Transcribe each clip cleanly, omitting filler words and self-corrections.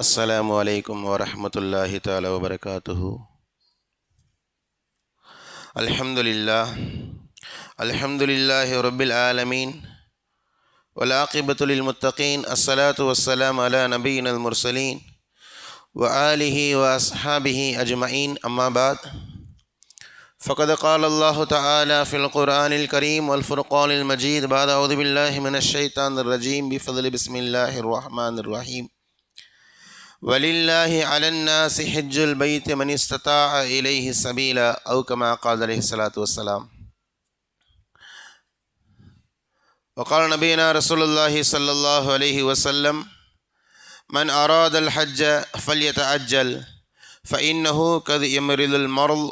அஸ்ஸலாமு அலைக்கும் வரஹ்மத்துல்லாஹி தஆலா வபரகாத்துஹு. அல்ஹம்துலில்லாஹி ரப்பில் ஆலமீன் வல் ஆகிபத்து லில் முத்தகீன். அஸ்ஸலாத்து வஸ்ஸலாமு அலா நபியினல் முர்சலீன் வ ஆலிஹி வ அஸ்ஹாபிஹி அஜ்மஈன். அம்மா பஅத். ஃபகத் கால அல்லாஹு தஆலா ஃபில் குர்ஆனில் கரீம் வல் ஃபுர்கானில் மஜீத். பஅத அஊது பில்லாஹி மினஷ் ஷைத்தானிர் ரஜீம். பிஃபத்லி பிஸ்மில்லாஹிர் ரஹ்மானிர் ரஹீம். வலில்லாஹி அலன்னாஸி ஹஜ்ஜுல் பைத் மன் இஸ்ததாஅ இலைஹி சபீலா அவு கமா கால அலைஹி ஸலாத்து வஸ்ஸலாம். வகால நபியனா ரசூலுல்லாஹி ஸல்லல்லாஹு அலைஹி வஸல்லம் மன் அராதல் ஹஜ்ஜ ஃபல்யதஅஜ்ஜல் ஃபஇன்னஹு கத் யம்ரிதுல் மர்ல்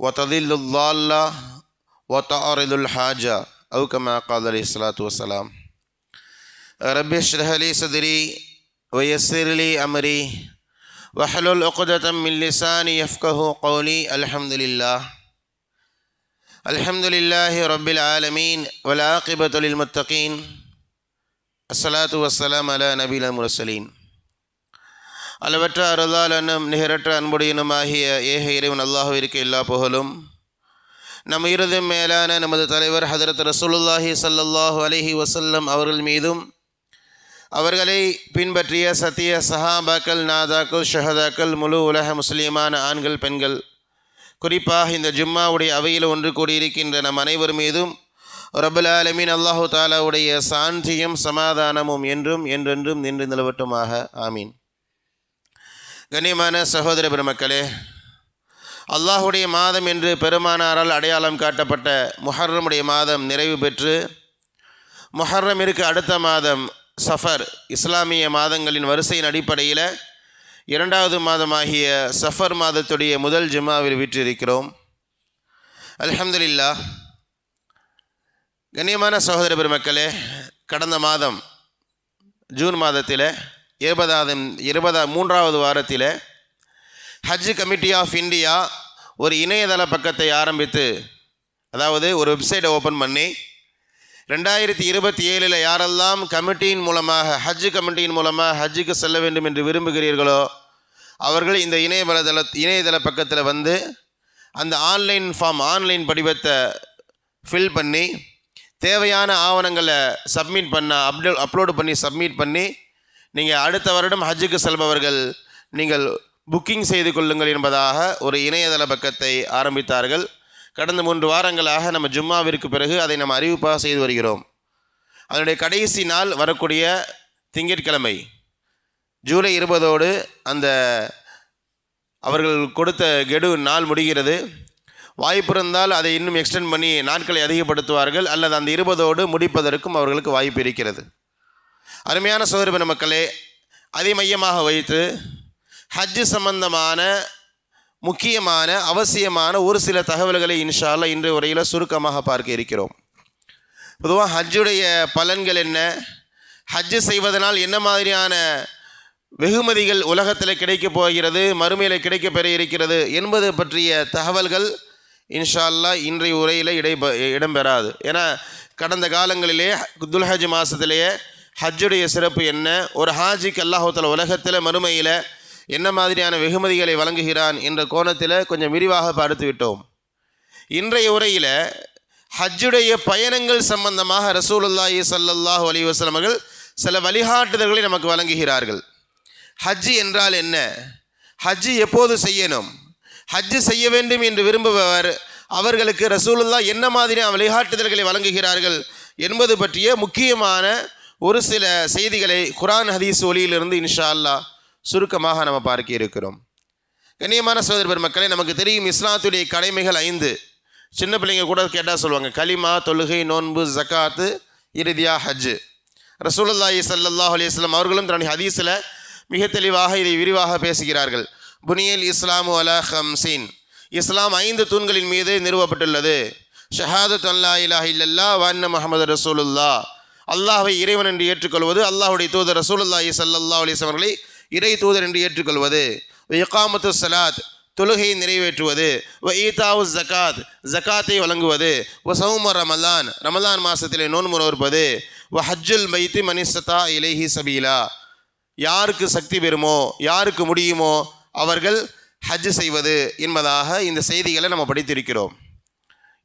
வததில்லுல் ضالة வதஅரிதுல் ஹாஜா அவு கமா கால அலைஹி ஸலாத்து வஸ்ஸலாம். ரப்பி இஷ்ரஹ் லி ஸத்ரி ويسر لي أمري واحلل عقدة من لساني يفقهوا قولي. الحمد لله رب العالمين والعاقبة للمتقين. الصلاة والسلام على نبي المرسلين. அளவற்ற அருளாளனும் நிகரற்ற அன்புடையனுமாகிய ஏக இறைவன் அல்லாஹ்விற்கு எல்லா புகழும். நம் இறுதி மேலான நமது தலைவர் ஹதரத் ரசூலுல்லாஹி ஸல்லல்லாஹு அலைஹி வஸல்லம் அவர்கள் மீதும் அவர்களை பின்பற்றிய சத்திய சஹாபாக்கள், நாதாக்கள், ஷஹதாக்கள், முழு உலக முஸ்லீமான ஆண்கள், பெண்கள், குறிப்பாக இந்த ஜும்மாவுடைய அவையில் ஒன்று கூடியிருக்கின்ற நம் அனைவர் மீதும் ரப்பல் ஆலமீன் அல்லாஹு தாலாவுடைய சாந்தியும் சமாதானமும் என்றும் என்றென்றும் நின்று நிலவட்டுமாக. ஆமீன். கண்ணியமான சகோதர பெருமக்களே, அல்லாஹுடைய மாதம் என்று பெருமானாரால் அடையாளம் காட்டப்பட்ட முஹர்ரமுடைய மாதம் நிறைவு பெற்று முஹர்ரமிற்கு அடுத்த மாதம் சஃபர், இஸ்லாமிய மாதங்களின் வரிசையின் அடிப்படையில் இரண்டாவது மாதமாகிய சஃபர் மாதத்துடைய முதல் ஜும்மாவில் வீற்றிருக்கிறோம். அல்ஹம்துலில்லாஹ். கண்ணியமான சகோதர பெருமக்களே, கடந்த மாதம் ஜூன் மாதத்தில் 23வது வாரத்தில் ஹஜ் கமிட்டி ஆஃப் இந்தியா ஒரு இணையதள பக்கத்தை ஆரம்பித்து, அதாவது ஒரு வெப்சைட்டை ஓப்பன் பண்ணி 2027 யாரெல்லாம் கமிட்டியின் மூலமாக ஹஜ் கமிட்டியின் மூலமாக ஹஜ்ஜுக்கு செல்ல வேண்டும் என்று விரும்புகிறீர்களோ அவர்கள் இந்த இணையதள பக்கத்தில் வந்து அந்த ஆன்லைன் படிவத்தை ஃபில் பண்ணி தேவையான ஆவணங்களை அப்லோடு பண்ணி சப்மிட் பண்ணி நீங்கள் அடுத்த வருடம் ஹஜ்ஜுக்கு செல்பவர்கள் நீங்கள் புக்கிங் செய்து கொள்ளுங்கள் என்பதாக ஒரு இணையதள பக்கத்தை ஆரம்பித்தார்கள். கடந்த 3 வாரங்களாக நம்ம ஜும்மாவிற்கு பிறகு அதை நம்ம அறிவிப்பாக செய்து வருகிறோம். அதனுடைய கடைசி நாள் வரக்கூடிய திங்கட்கிழமை ஜூலை 20 அந்த அவர்கள் கொடுத்த கெடு நாள் முடிகிறது. வாய்ப்பு இருந்தால் அதை இன்னும் எக்ஸ்டெண்ட் பண்ணி நாட்களை அதிகப்படுத்துவார்கள், அல்லது அந்த 20 முடிப்பதற்கும் அவர்களுக்கு வாய்ப்பு இருக்கிறது. அருமையான சகோதர மக்களே, அதை மையமாக வைத்து ஹஜ் சம்பந்தமான முக்கியமான அவசியமான ஒரு சில தகவல்களை இன்ஷா அல்லாஹ் இன்றைய உரையில் சுருக்கமாக பார்க்க இருக்கிறோம். பொதுவாக ஹஜ்ஜுடைய பலன்கள் என்ன, ஹஜ்ஜு செய்வதனால் என்ன மாதிரியான வெகுமதிகள் உலகத்தில் கிடைக்கப் போகிறது, மறுமையில் கிடைக்க பெற இருக்கிறது என்பது பற்றிய தகவல்கள் இன்ஷா அல்லாஹ் இன்றைய உரையில் இடம்பெறாது. ஏன்னா கடந்த காலங்களிலே துல்ஹஜ் மாதத்திலேயே ஹஜ்ஜுடைய சிறப்பு என்ன, ஒரு ஹாஜிக்கு அல்லாஹ் தஆலா உலகத்தில் மறுமையில் என்ன மாதிரியான வெகுமதிகளை வழங்குகிறான் என்ற கோணத்தில் கொஞ்சம் விரிவாக பார்த்து விட்டோம். இன்றைய உரையில் ஹஜ்ஜுடைய பயணங்கள் சம்பந்தமாக ரசூலுல்லாஹி ஸல்லல்லாஹு அலைஹி வஸல்லம் அவர்கள் சில வழிகாட்டுதல்களை நமக்கு வழங்குகிறார்கள். ஹஜ் என்றால் என்ன, ஹஜ் எப்போது செய்யணும், ஹஜ் செய்ய வேண்டும் என்று விரும்புபவர் அவர்களுக்கு ரசூலுல்லாஹ் என்ன மாதிரியான வழிகாட்டுதல்களை வழங்குகிறார்கள் என்பது பற்றிய முக்கியமான ஒரு சில செய்திகளை குர்ஆன் ஹதீஸ் ஒலியிலிருந்து இன்ஷா அல்லாஹ் சுருக்கமாக நம்ம பார்க்க இருக்கிறோம். கண்ணியமான சகோதர பெருமக்களே, நமக்கு தெரியும் இஸ்லாத்துடைய கடமைகள் 5. சின்ன பிள்ளைங்க கூட கேட்டால் சொல்லுவாங்க, கலிமா, தொழுகை, நோன்பு, ஜக்காத்து, இறுதியா ஹஜ். ரசூலுல்லாஹி ஸல்லல்லாஹு அலைஹி வஸல்லம் அவர்களும் தன்னுடைய ஹதீஸில் மிக தெளிவாக இதை விரிவாக பேசுகிறார்கள். புனியல் இஸ்லாமு அலா ஹம்ஸின், இஸ்லாம் 5 தூண்களின் மீது நிறுவப்பட்டுள்ளது. ஷஹாதத் அல்லா இலாஹ இல்லல்லாஹ் வ அன்ன முஹம்மது ரசூலுல்லாஹ், அல்லாஹ்வை இறைவன் என்று ஏற்றுக்கொள்வது, அல்லாஹ்வுடைய தூதர் ரசூலுல்லாஹி ஸல்லல்லாஹு அலைஹி வஸல்லம் அவர்களை இறை தூதர் என்று ஏற்றுக்கொள்வது, இகாமத்து ஸலாத், தொழுகையை நிறைவேற்றுவது, வ ஈதாவு ஜகாத், ஜகாத்தை வழங்குவது, வ சௌம ரமலான், ரமலான் மாதத்திலே நோன்பு நோற்பது, வ ஹஜ்ஜுல் பைத்தி மன் இஸ்ததா இலைஹி சபீலா, யாருக்கு சக்தி பெறுமோ, யாருக்கு முடியுமோ அவர்கள் ஹஜ் செய்வது என்பதாக இந்த செய்திகளை நம்ம படித்திருக்கிறோம்.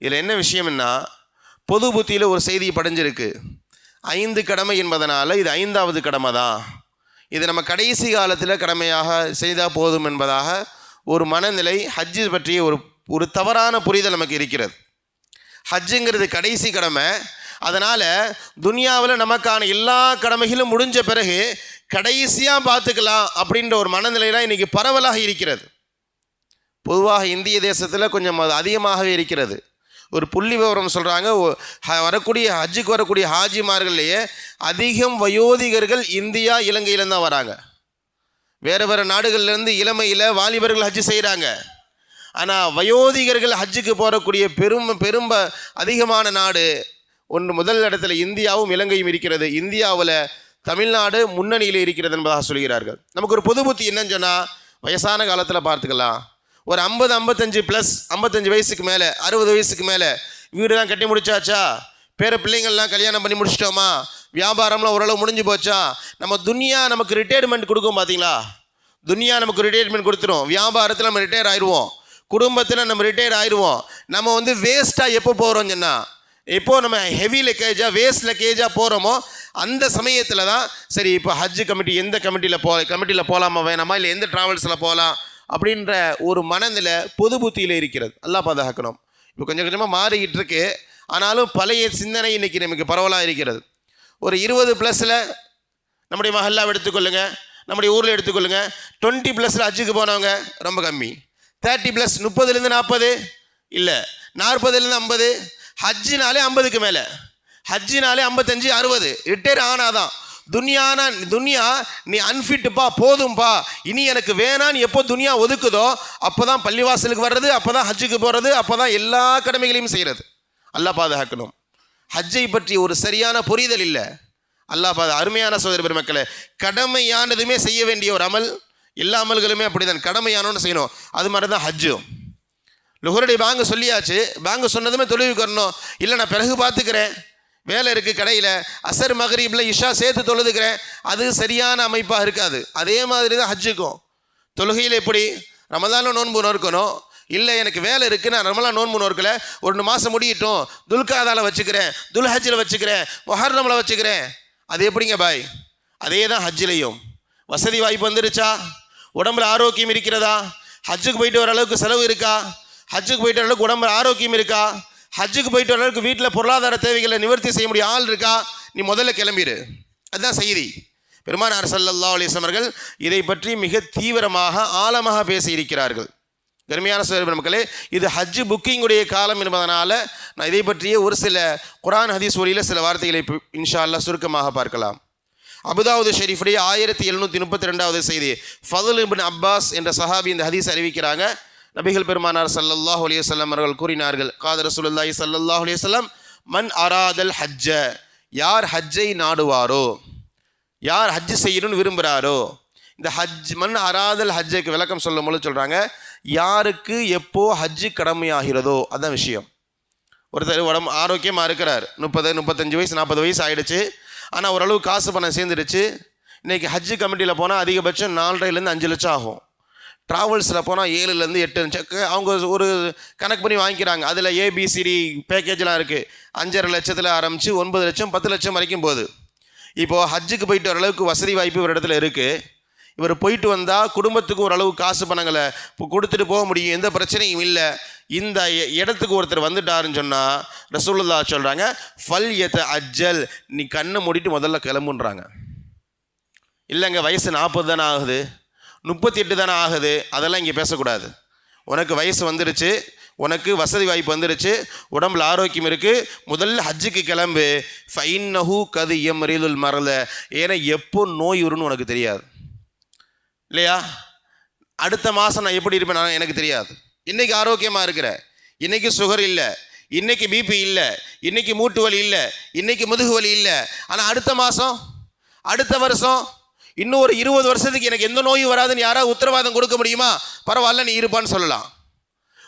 இதில் என்ன விஷயம்னா, பொது புத்தியில் ஒரு செய்தி படைஞ்சிருக்கு. 5 கடமை என்பதனால இது 5வது கடமை தான், இது நம்ம கடைசி காலத்தில் கடமையாக செய்தால் போதும் என்பதாக ஒரு மனநிலை ஹஜ்ஜு பற்றிய ஒரு தவறான புரிதல் நமக்கு இருக்கிறது. ஹஜ்ஜுங்கிறது கடைசி கடமை, அதனால் துனியாவில் நமக்கான எல்லா கடமைகளும் முடிஞ்ச பிறகு கடைசியாக பார்த்துக்கலாம் அப்படின்ற ஒரு மனநிலை தான் இன்றைக்கி பரவலாக இருக்கிறது. பொதுவாக இந்திய தேசத்தில் கொஞ்சம் அது அதிகமாகவே இருக்கிறது. ஒரு புள்ளி விவரம் சொல்கிறாங்க, வரக்கூடிய ஹஜ்ஜுக்கு வரக்கூடிய ஹாஜிமார்கள்லேயே அதிகம் வயோதிகர்கள் இந்தியா இலங்கையிலேருந்து தான் வராங்க. வேறு வேறு நாடுகள்லேருந்து இளமையில் வாலிபர்கள் ஹஜ்ஜு செய்கிறாங்க. ஆனால் வயோதிகர்கள் ஹஜ்ஜுக்கு போகக்கூடிய பெரும் அதிகமான நாடு முதல் இடத்துல இந்தியாவும் இலங்கையும் இருக்கிறது. இந்தியாவில் தமிழ்நாடு முன்னணியில் இருக்கிறது என்பதாக சொல்கிறார்கள். நமக்கு ஒரு பொது புத்தி என்னன்னு சொன்னால், வயசான காலத்தில் பார்த்துக்கலாம், ஒரு 50-55 ப்ளஸ் 55 வயசுக்கு மேலே 60 வயசுக்கு மேலே வீடுலாம் கட்டி முடிச்சாச்சா, பிள்ளைங்கள்லாம் கல்யாணம் பண்ணி முடிச்சிட்டோமா, வியாபாரம்லாம் ஓரளவு முடிஞ்சு போச்சா, நம்ம துனியா நமக்கு ரிட்டையர்மெண்ட் கொடுக்கும் பார்த்தீங்களா, துனியா நமக்கு ரிட்டையர்மெண்ட் கொடுத்துரும். வியாபாரத்தில் நம்ம ரிட்டையர் ஆயிடுவோம், குடும்பத்தில் நம்ம ரிட்டையர் ஆயிடுவோம். நம்ம வேஸ்ட்டாக எப்போ போகிறோம் சொன்னால், எப்போது நம்ம ஹெவி லக்கேஜாக வேஸ்ட் லக்கேஜாக போகிறோமோ அந்த சமயத்தில் தான் சரி இப்போ ஹஜ்ஜு கமிட்டி எந்த கமிட்டியில் போகலாமா வேணாமா, இல்லை எந்த ட்ராவல்ஸில் போகலாம் அப்படின்ற ஒரு மனநிலை பொது புத்தியில் இருக்கிறது. அல்லாஹ் பாதுகாக்கணும். இப்போ கொஞ்சம் கொஞ்சமாக மாறிக்கிட்டு இருக்கு. ஆனாலும் பழைய சிந்தனை இன்றைக்கி நமக்கு பரவலாக இருக்கிறது. ஒரு 20 ப்ளஸில் நம்முடைய மஹல்லாவை எடுத்துக்கொள்ளுங்க, நம்முடைய ஊரில் எடுத்துக்கொள்ளுங்க, 20 ப்ளஸில் ஹஜ்ஜுக்கு போனவங்க ரொம்ப கம்மி. 30 ப்ளஸ் 30லேருந்து 40 இல்லை, 40லேருந்து 50, ஹஜ்ஜினாலே 50க்கு மேலே, ஹஜ்ஜினாலே 55 60 ரிட்டையர் ஆனாதான். துனியா நீ அன்ஃபிட்டுப்பா, போதும்பா, இனி எனக்கு வேணான்னு எப்போ துனியா ஒதுக்குதோ அப்போ தான் பள்ளிவாசலுக்கு வர்றது, அப்போ தான் ஹஜ்ஜுக்கு போகிறது, அப்போ தான் எல்லா கடமைகளையும் செய்கிறது. அல்லாஹ் பாதுகாக்கணும். ஹஜ்ஜை பற்றி ஒரு சரியான புரிதல் இல்லை. அல்லாஹ் அருமையான சகோதர பெருமக்களே, கடமையானதுமே செய்ய வேண்டிய ஒரு அமல், எல்லா அமல்களுமே அப்படி தான் கடமையானோன்னு செய்யணும். அது மாதிரி தான் ஹஜ்ஜும். லுஹருடைய பாங்கு சொல்லியாச்சு, பாங்கு சொன்னதுமே தொழுவுக்கு வரணும். இல்லை நான் பிறகு பார்த்துக்கிறேன், வேலை இருக்குது கடையில், அசர் மகரீபில் இஷா சேர்த்து தொழுதுக்கிறேன், அது சரியான அமைப்பாக இருக்காது. அதே மாதிரி தான் ஹஜ்ஜுக்கும். தொழுகையில் எப்படி ரமதானில் நோன்பு நோக்கணும், இல்லை எனக்கு வேலை இருக்குது நான் ரமலான் நோன்பு நோக்கலை, 1 மாதம் முடியட்டும், துல்காதாவில் வச்சுக்கிறேன், துல்ஹஜ்ஜில் வச்சுக்கிறேன், முஹர்ரமில் வச்சுக்கிறேன், அது எப்படிங்க பாய்? அதே தான் ஹஜ்ஜிலையும். வசதி வாய்ப்பு வந்துருச்சா, உடம்புல ஆரோக்கியம் இருக்கிறதா, ஹஜ்ஜுக்கு போயிட்டு வர அளவுக்கு செலவு இருக்கா, ஹஜ்ஜுக்கு போயிட்டு வர அளவுக்கு உடம்புல ஆரோக்கியம் இருக்கா, ஹஜ்ஜுக்கு போயிட்டு வர அளவுக்கு வீட்டில் பொருளாதார தேவைகளை நிவர்த்தி செய்ய முடிய ஆள் இருக்கா, நீ முதல்ல கிளம்பிடு. அதுதான் செய்தி. பெருமானார் ஸல்லல்லாஹு அலைஹி வஸல்லம் அவர்கள் இதை பற்றி மிக தீவிரமாக ஆழமாக பேசியிருக்கிறார்கள். கருமையான சகோதர மக்களே, இது ஹஜ்ஜு புக்கிங்குடைய காலம் என்பதனால நான் இதை பற்றிய ஒரு சில குர்ஆன் ஹதீஸ் வழியில் சில வார்த்தைகளை இன்ஷா அல்லாஹ் சுருக்கமாக பார்க்கலாம். அபுதாவுது ஷெரீஃபுடைய 1732வது செய்தி, ஃபதுல் இப்னு அப்பாஸ் என்ற சஹாபி இந்த ஹதீஸ் அறிவிக்கிறாங்க. நபிகள் பெருமானார் ஸல்லல்லாஹு அலைஹி வஸல்லம் அவர்கள் கூறினார்கள், காத ரசூலுல்லாஹி ஸல்லல்லாஹு அலைஹி வஸல்லம், மன் அராதல் ஹஜ்ஜ, யார் ஹஜ்ஜை நாடுவாரோ, யார் ஹஜ்ஜு செய்யணும்னு விரும்புகிறாரோ. இந்த மன் அராதல் ஹஜ்ஜுக்கு விளக்கம் சொல்லும் போது சொல்கிறாங்க, யாருக்கு எப்போ ஹஜ்ஜு கடமையாகிறதோ அதுதான் விஷயம். ஒருத்தர் உடம்பு ஆரோக்கியமாக இருக்கிறார், 30 35 வயசு 40 வயசு ஆகிடுச்சு, ஆனால் ஓரளவு காசு பணம் சேர்ந்துடுச்சு. இன்றைக்கி ஹஜ்ஜு கமிட்டியில் போனால் அதிகபட்சம் 4.5 5 லட்சம் ஆகும். ட்ராவல்ஸில் போனால் 7 8 லட்சம் அவங்க ஒரு கணக்கு பண்ணி வாங்கிக்கிறாங்க. அதில் ஏபிசிடி பேக்கேஜெலாம் இருக்குது. 5.5 லட்சத்தில் ஆரம்பித்து 9 லட்சம் 10 லட்சம் வரைக்கும் போகுது. இப்போது ஹஜ்ஜுக்கு போயிட்டு ஓரளவுக்கு வசதி வாய்ப்பு ஒரு இடத்துல இருக்குது. இவர் போயிட்டு வந்தால் குடும்பத்துக்கு ஓரளவு காசு பணங்களை கொடுத்துட்டு போக முடியும், எந்த பிரச்சனையும் இல்லை. இந்த இடத்துக்கு ஒருத்தர் வந்துட்டாருன்னு சொன்னால் ரசூலுல்லாஹ் சொல்கிறாங்க, ஃபல் யத அஜ்ஜல், நீ கண்ணை மூடிட்டு முதல்ல கிளம்புன்றாங்க. இல்லைங்க வயசு 40 தானே ஆகுது, 38 தானே ஆகுது, அதெல்லாம் இங்கே பேசக்கூடாது. உனக்கு வயசு வந்துருச்சு, உனக்கு வசதி வாய்ப்பு வந்துருச்சு, உடம்புல ஆரோக்கியம் இருக்குது, முதல்ல ஹஜ்ஜுக்கு கிளம்பு. ஃபைன்னஹு கது யம்ரிதுல் மரல, ஏன்னா எப்போ நோய் வரும்னு உனக்கு தெரியாது இல்லையா. அடுத்த மாதம் நான் எப்படி இருப்பேன் எனக்கு தெரியாது. இன்றைக்கி ஆரோக்கியமாக இருக்கிற, இன்றைக்கி சுகர் இல்லை, இன்றைக்கி பிபி இல்லை, இன்றைக்கி மூட்டு வலி இல்லை, இன்றைக்கி முதுகு வலி இல்லை, ஆனால் அடுத்த மாதம் அடுத்த வருஷம் இன்னும் ஒரு 20 வருஷத்துக்கு எனக்கு எந்த நோயும் வராதுன்னு யாராவது உத்தரவாதம் கொடுக்க முடியுமா? பரவாயில்ல நீ இருப்பான்னு சொல்லலாம்.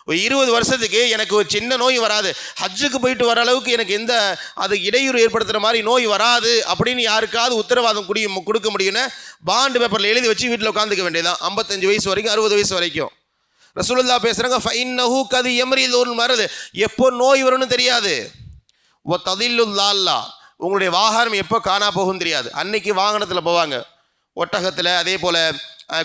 ஒரு 20 வருஷத்துக்கு எனக்கு ஒரு சின்ன நோய் வராது, ஹஜ்ஜுக்கு போயிட்டு வர அளவுக்கு எனக்கு எந்த அது இடையூறு ஏற்படுத்துகிற மாதிரி நோய் வராது அப்படின்னு யாருக்காவது உத்தரவாதம் கொடுக்க முடியும்னு பாண்டு பேப்பரில் எழுதி வச்சு வீட்டில் உட்காந்துக்க வேண்டியதான். 55 வயசு வரைக்கும் 60 வயசு வரைக்கும். ரசூலுல்லாஹ் பேசுகிறாங்க, ஃபைன்னஹு கதி யம்ரிதுல் மரது, எப்போ நோய் வரும்னு தெரியாது. ஒ ததில்லுல்லால்லா, உங்களுடைய வாகனம் எப்போ காணா போகும் தெரியாது. அன்னைக்கு வாகனத்தில் போவாங்க, ஒட்டகத்தில், அதே போல்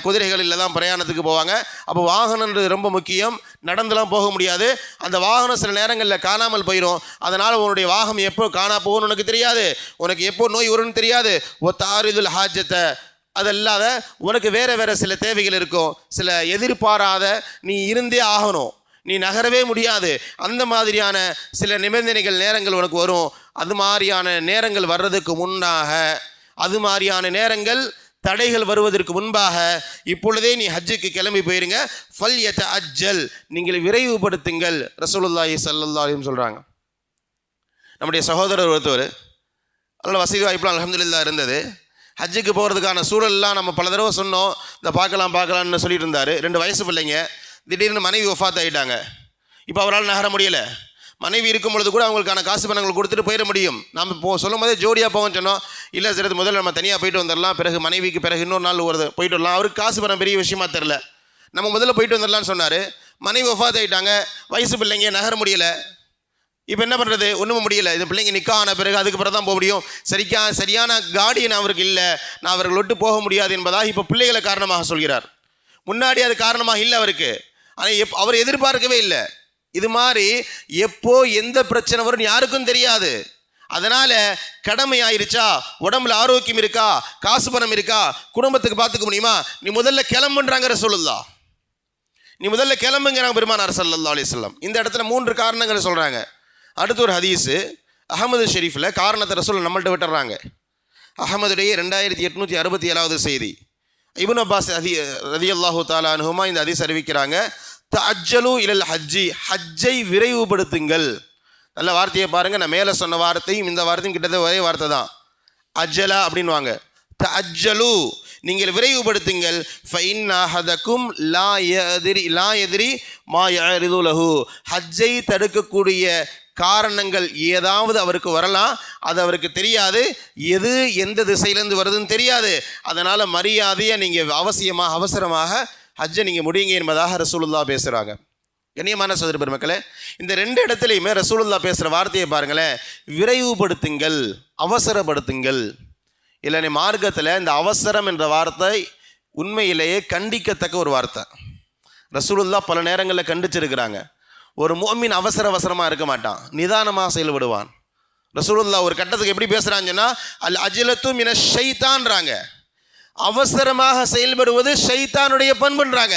குதிரைகளில் தான் பிரயாணத்துக்கு போவாங்க. அப்போ வாகனன்றது ரொம்ப முக்கியம். நடந்துலாம் போக முடியாது. அந்த வாகனம் சில நேரங்களில் காணாமல் போயிடும். அதனால் உன்னுடைய வாகனம் எப்போ காணா போகணும்னு உனக்கு தெரியாது, உனக்கு எப்போ நோய் வரும்னு தெரியாது. ஒ தாரிதுல் ஹாஜத்தை, அதல்லாத உனக்கு வேறு சில தேவைகள் இருக்கும், சில எதிர்பாராத நீ இருந்தே ஆகணும், நீ நகரவே முடியாது, அந்த மாதிரியான சில நிபந்தனைகள் நேரங்கள் உனக்கு வரும். அது மாதிரியான நேரங்கள் வர்றதுக்கு முன்னாக, அது மாதிரியான நேரங்கள் தடைகள் வருவதற்கு முன்பாக இப்பொழுதே நீ ஹஜ்ஜுக்கு கிளம்பி போயிருங்க. ஃபல் யதஅஜ்ஜல், நீங்கள் விரைவுபடுத்துங்கள். ரசூலுல்லாஹி ஸல்லல்லாஹு அலைஹி வஸல்லம் சொல்கிறாங்க. நம்முடைய சகோதரர் ஒருத்தர், நல்ல வசதி வாய்ப்புலாம் அல்ஹம்துலில்லாஹ் இருந்தது. ஹஜ்ஜுக்கு போகிறதுக்கான சூழல்லாம் நம்ம பல தடவை சொன்னோம், இந்த பார்க்கலாம்னு சொல்லிட்டு இருந்தார். 2 வயசு பிள்ளைங்க, திடீர்னு மனைவி வஃபாத் ஆகிட்டாங்க. இப்போ அவரால் நகர முடியலை. மனைவி இருக்கும் பொழுது கூட அவங்களுக்கான காசு பணங்கள் கொடுத்துட்டு போயிட முடியும். நம்ம சொல்லும் போதே ஜோடியாக போவோம்னு சொன்னோம். இல்லை சரி, முதல்ல நம்ம தனியாக போயிட்டு வந்துடலாம், பிறகு மனைவிக்கு பிறகு இன்னொரு நாள் போயிட்டு வரலாம். அவருக்கு காசு பணம் பெரிய விஷயமா தெரில, நம்ம முதல்ல போயிட்டு வந்துடலான்னு சொன்னார். மனைவி வஃபாத் ஆகிட்டாங்க, வயசு பிள்ளைங்க, நகர முடியலை. இப்போ என்ன பண்ணுறது, ஒன்றும் முடியலை. இந்த பிள்ளைங்க நிக்கா ஆன பிறகு அதுக்கு பிறகு தான் போக முடியும். சரியான கார்டியன் அவருக்கு இல்லை, நான் அவர்கள் விட்டு போக முடியாது என்பதாக இப்போ பிள்ளைகளை காரணமாக சொல்கிறார். முன்னாடி அது காரணமாக இல்லை அவருக்கு, ஆனால் அவர் எதிர்பார்க்கவே இல்லை. இது மாதிரி எப்போ எந்த பிரச்சனை வரும்னு யாருக்கும் தெரியாது. அதனால் கடமை ஆயிடுச்சா, உடம்புல ஆரோக்கியம் இருக்கா, காசு பணம் இருக்கா, குடும்பத்துக்கு பார்த்துக்க முடியுமா, நீ முதல்ல கிளம்புன்றாங்க ரசூலுல்லாஹ். நீ முதல்ல கிளம்புங்கிறாங்க பெருமானார் ஸல்லல்லாஹு அலைஹி வஸல்லம். இந்த இடத்துல 3 காரணங்கள் சொல்கிறாங்க. அடுத்து ஒரு ஹதீஸு அஹமது ஷெரீஃபில் காரணத்தை ரசூல் நம்மள்ட்ட விட்டுறாங்க. அஹமதுடைய 2867வது செய்தி. இப்னு அப்பாஸ் ரலியல்லாஹு தஆலா அன்ஹுமா இந்த ஹதீஸ் அறிவிக்கிறாங்க. தஅஜ்ஜலு இலல் ஹஜ்ஜி, ஹஜ்ஜை விரைவுபடுத்துங்கள். நல்ல வார்த்தையை பாருங்கள், நான் மேலே சொன்ன வார்த்தையும் இந்த வார்த்தையும் கிட்டத்தட்ட ஒரே வார்த்தை தான். அஜ்ஜலா அப்படின்வாங்க. தஅஜ்ஜலு, நீங்கள் விரைவுபடுத்துங்கள். ஃபஇன்ன அஹதக்கும் லா யத்ரி மா யஅரிது லஹு, ஹஜ்ஜை தடுக்கக்கூடிய காரணங்கள் ஏதாவது அவருக்கு வரலாம், அது அவருக்கு தெரியாது, எது எந்த திசையிலேருந்து வருதுன்னு தெரியாது. அதனால் மரியாதையை நீங்கள் அவசரமாக ஹஜ்ஜை நீங்கள் முடியுங்க என்பதாக ரசூலுல்லாஹ் பேசுகிறாங்க. கண்ணியமான சகோதர பெருமக்களே, இந்த 2 இடத்துலையுமே ரசூலுல்லாஹ் பேசுகிற வார்த்தையை பாருங்களேன், விரைவுபடுத்துங்கள், அவசரப்படுத்துங்கள். இல்லை மார்க்கத்தில் இந்த அவசரம் என்ற வார்த்தை உண்மையிலேயே கண்டிக்கத்தக்க ஒரு வார்த்தை. ரசூலுல்லாஹ் பல நேரங்களில் கண்டிச்சிருக்கிறாங்க. ஒரு முஃமின் அவசரமாக இருக்க மாட்டான், நிதானமாக செயல்படுவான். ரசூலுல்லாஹ் ஒரு கட்டத்துக்கு எப்படி பேசுகிறான்னு சொன்னால், அல் அஜ்லத்து மின ஷைத்தான்றாங்க. அவசரமாக செயல்படுவது ஷைத்தானுடைய பண்புன்றாங்க.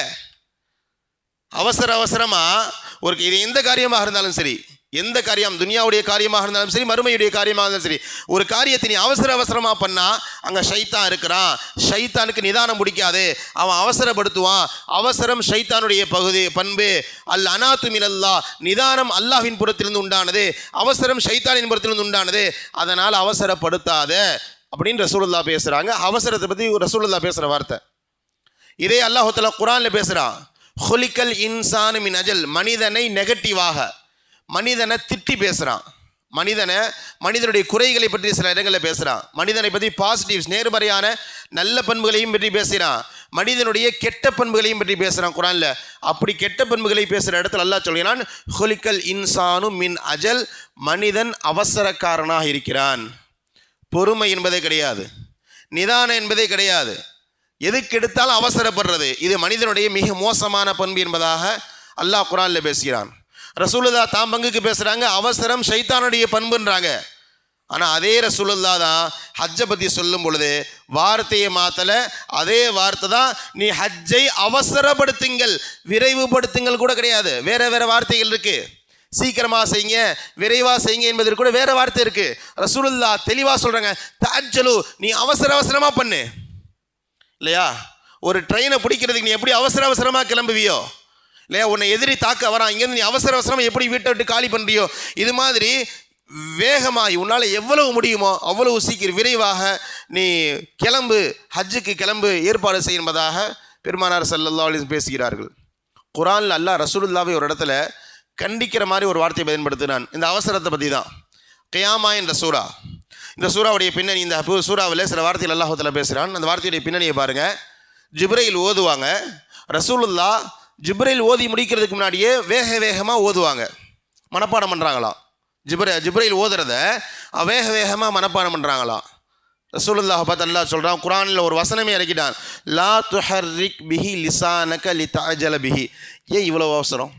அவசரமாக இது எந்த காரியமாக இருந்தாலும் சரி, எந்த காரியம், துனியாவுடைய காரியமாக இருந்தாலும் சரி, மறுமையுடைய காரியமாக இருந்தாலும் சரி, ஒரு காரியத்தை நீ அவசரமாக பண்ணால் அங்கே ஷைத்தான் இருக்கிறான். ஷைத்தானுக்கு நிதானம் பிடிக்காது, அவன் அவசரப்படுத்துவான். அவசரம் ஷைத்தானுடைய பண்பு. அல் அனாத்து மினல்லாஹ், நிதானம் அல்லாஹ்வின் புறத்திலிருந்து உண்டானது, அவசரம் ஷைத்தானின் புறத்திலிருந்து உண்டானது. அதனால் அவசரப்படுத்தாத அப்படின்னு ரசூலுல்லாஹ் பேசுகிறாங்க. அவசரத்தை பற்றி ரசூலுல்லாஹ் பேசுகிற வார்த்தை. இதே அல்லாஹ் தஆலா குர்ஆனில் பேசுகிறான். ஹுலிகல் இன்சானு மின் அஜல், மனிதனை நெகட்டிவாக, மனிதனை திட்டி பேசுகிறான். மனிதனுடைய குறைகளை பற்றி சில இடங்களில் பேசுகிறான். மனிதனை பற்றி பாசிட்டிவ்ஸ், நேர்மறையான நல்ல பண்புகளையும் பற்றி பேசுகிறான். மனிதனுடைய கெட்ட பண்புகளையும் பற்றி பேசுகிறான் குர்ஆனில். அப்படி கெட்ட பண்புகளை பேசுகிற இடத்துல அல்லாஹ் சொல்கிறான், ஹுலிகல் இன்சானு மின் அஜல், மனிதன் அவசரக்காரனாக இருக்கிறான். பொறுமை என்பதே கிடையாது, நிதானம் என்பதே கிடையாது, எதுக்கு எடுத்தாலும் அவசரப்படுறது, இது மனிதனுடைய மிக மோசமான பண்பு என்பதாக அல்லாஹ் குர்ஆனில் பேசுகிறான். ரசூலுல்லாஹ் தாம் பங்குக்கு பேசுகிறாங்க, அவசரம் ஷைத்தானுடைய பண்புன்றாங்க. ஆனால் அதே ரசூலுல்லாஹ் தான் ஹஜ்ஜை பற்றி சொல்லும் பொழுது வார்த்தையை மாற்றலை, அதே வார்த்தை தான், நீ ஹஜ்ஜை அவசரப்படுத்துங்கள், விரைவுபடுத்துங்கள் கூட கிடையாது. வேறு வார்த்தைகள் இருக்குது. சீக்கிரமாக செய்யுங்க, விரைவாக செய்யுங்க என்பதற்கு கூட வேறு வார்த்தை இருக்குது. ரசூலுல்லாஹ் தெளிவாக சொல்கிறாங்க, தஅஜ்ஜலு, நீ அவசரமாக பண்ணு. இல்லையா, ஒரு ட்ரெயினை பிடிக்கிறதுக்கு நீ எப்படி அவசரமாக கிளம்புவியோ, இல்லையா, உன்னை எதிரி தாக்க வரான், இங்கேருந்து நீ அவசரமாக எப்படி வீட்டை விட்டு காலி பண்ணுறியோ, இது மாதிரி வேகமாக உன்னால் எவ்வளவு முடியுமோ அவ்வளவு சீக்கிரம் விரைவாக நீ கிளம்பு, ஹஜ்ஜுக்கு கிளம்பு, ஏற்பாடு செய்யும்பதாக பெருமானார் ஸல்லல்லாஹு அலைஹி வஸல்லம் பேசுகிறார்கள். குர்ஆனில் அல்லாஹ் ரசூலுல்லாவை ஒரு இடத்துல கண்டிக்கிற மாதிரி ஒரு வார்த்தையை பயன்படுத்தினான். இந்த அவசரத்தை பற்றி தான். கியாமா என்ற சூரா, இந்த சூறாவுடைய பின்னணி, இந்த சூறாவில் சில வார்த்தைகள் அல்லாஹ் தஆலா பேசுகிறான். அந்த வார்த்தையுடைய பின்னணியை பாருங்கள். ஜிப்ரைல் ஓதுவாங்க. ரசூலுல்லா ஜிப்ரைல் ஓதி முடிக்கிறதுக்கு முன்னாடியே வேக வேகமாக ஓதுவாங்க, மனப்பாடம் பண்ணுறாங்களாம். ஜிப்ரைல் ஓதுறத வேக வேகமாக மனப்பாடம் பண்ணுறாங்களாம். ரசூலுல்லாஹ் பார்த்து அல்லாஹ் சொல்கிறான், குர்ஆனில் ஒரு வசனமே இறக்கிட்டான், லா துஹர்ரிக் பிஹி லிசானக லிதஅஜல பிஹி. ஏன் இவ்வளோ அவசரம்?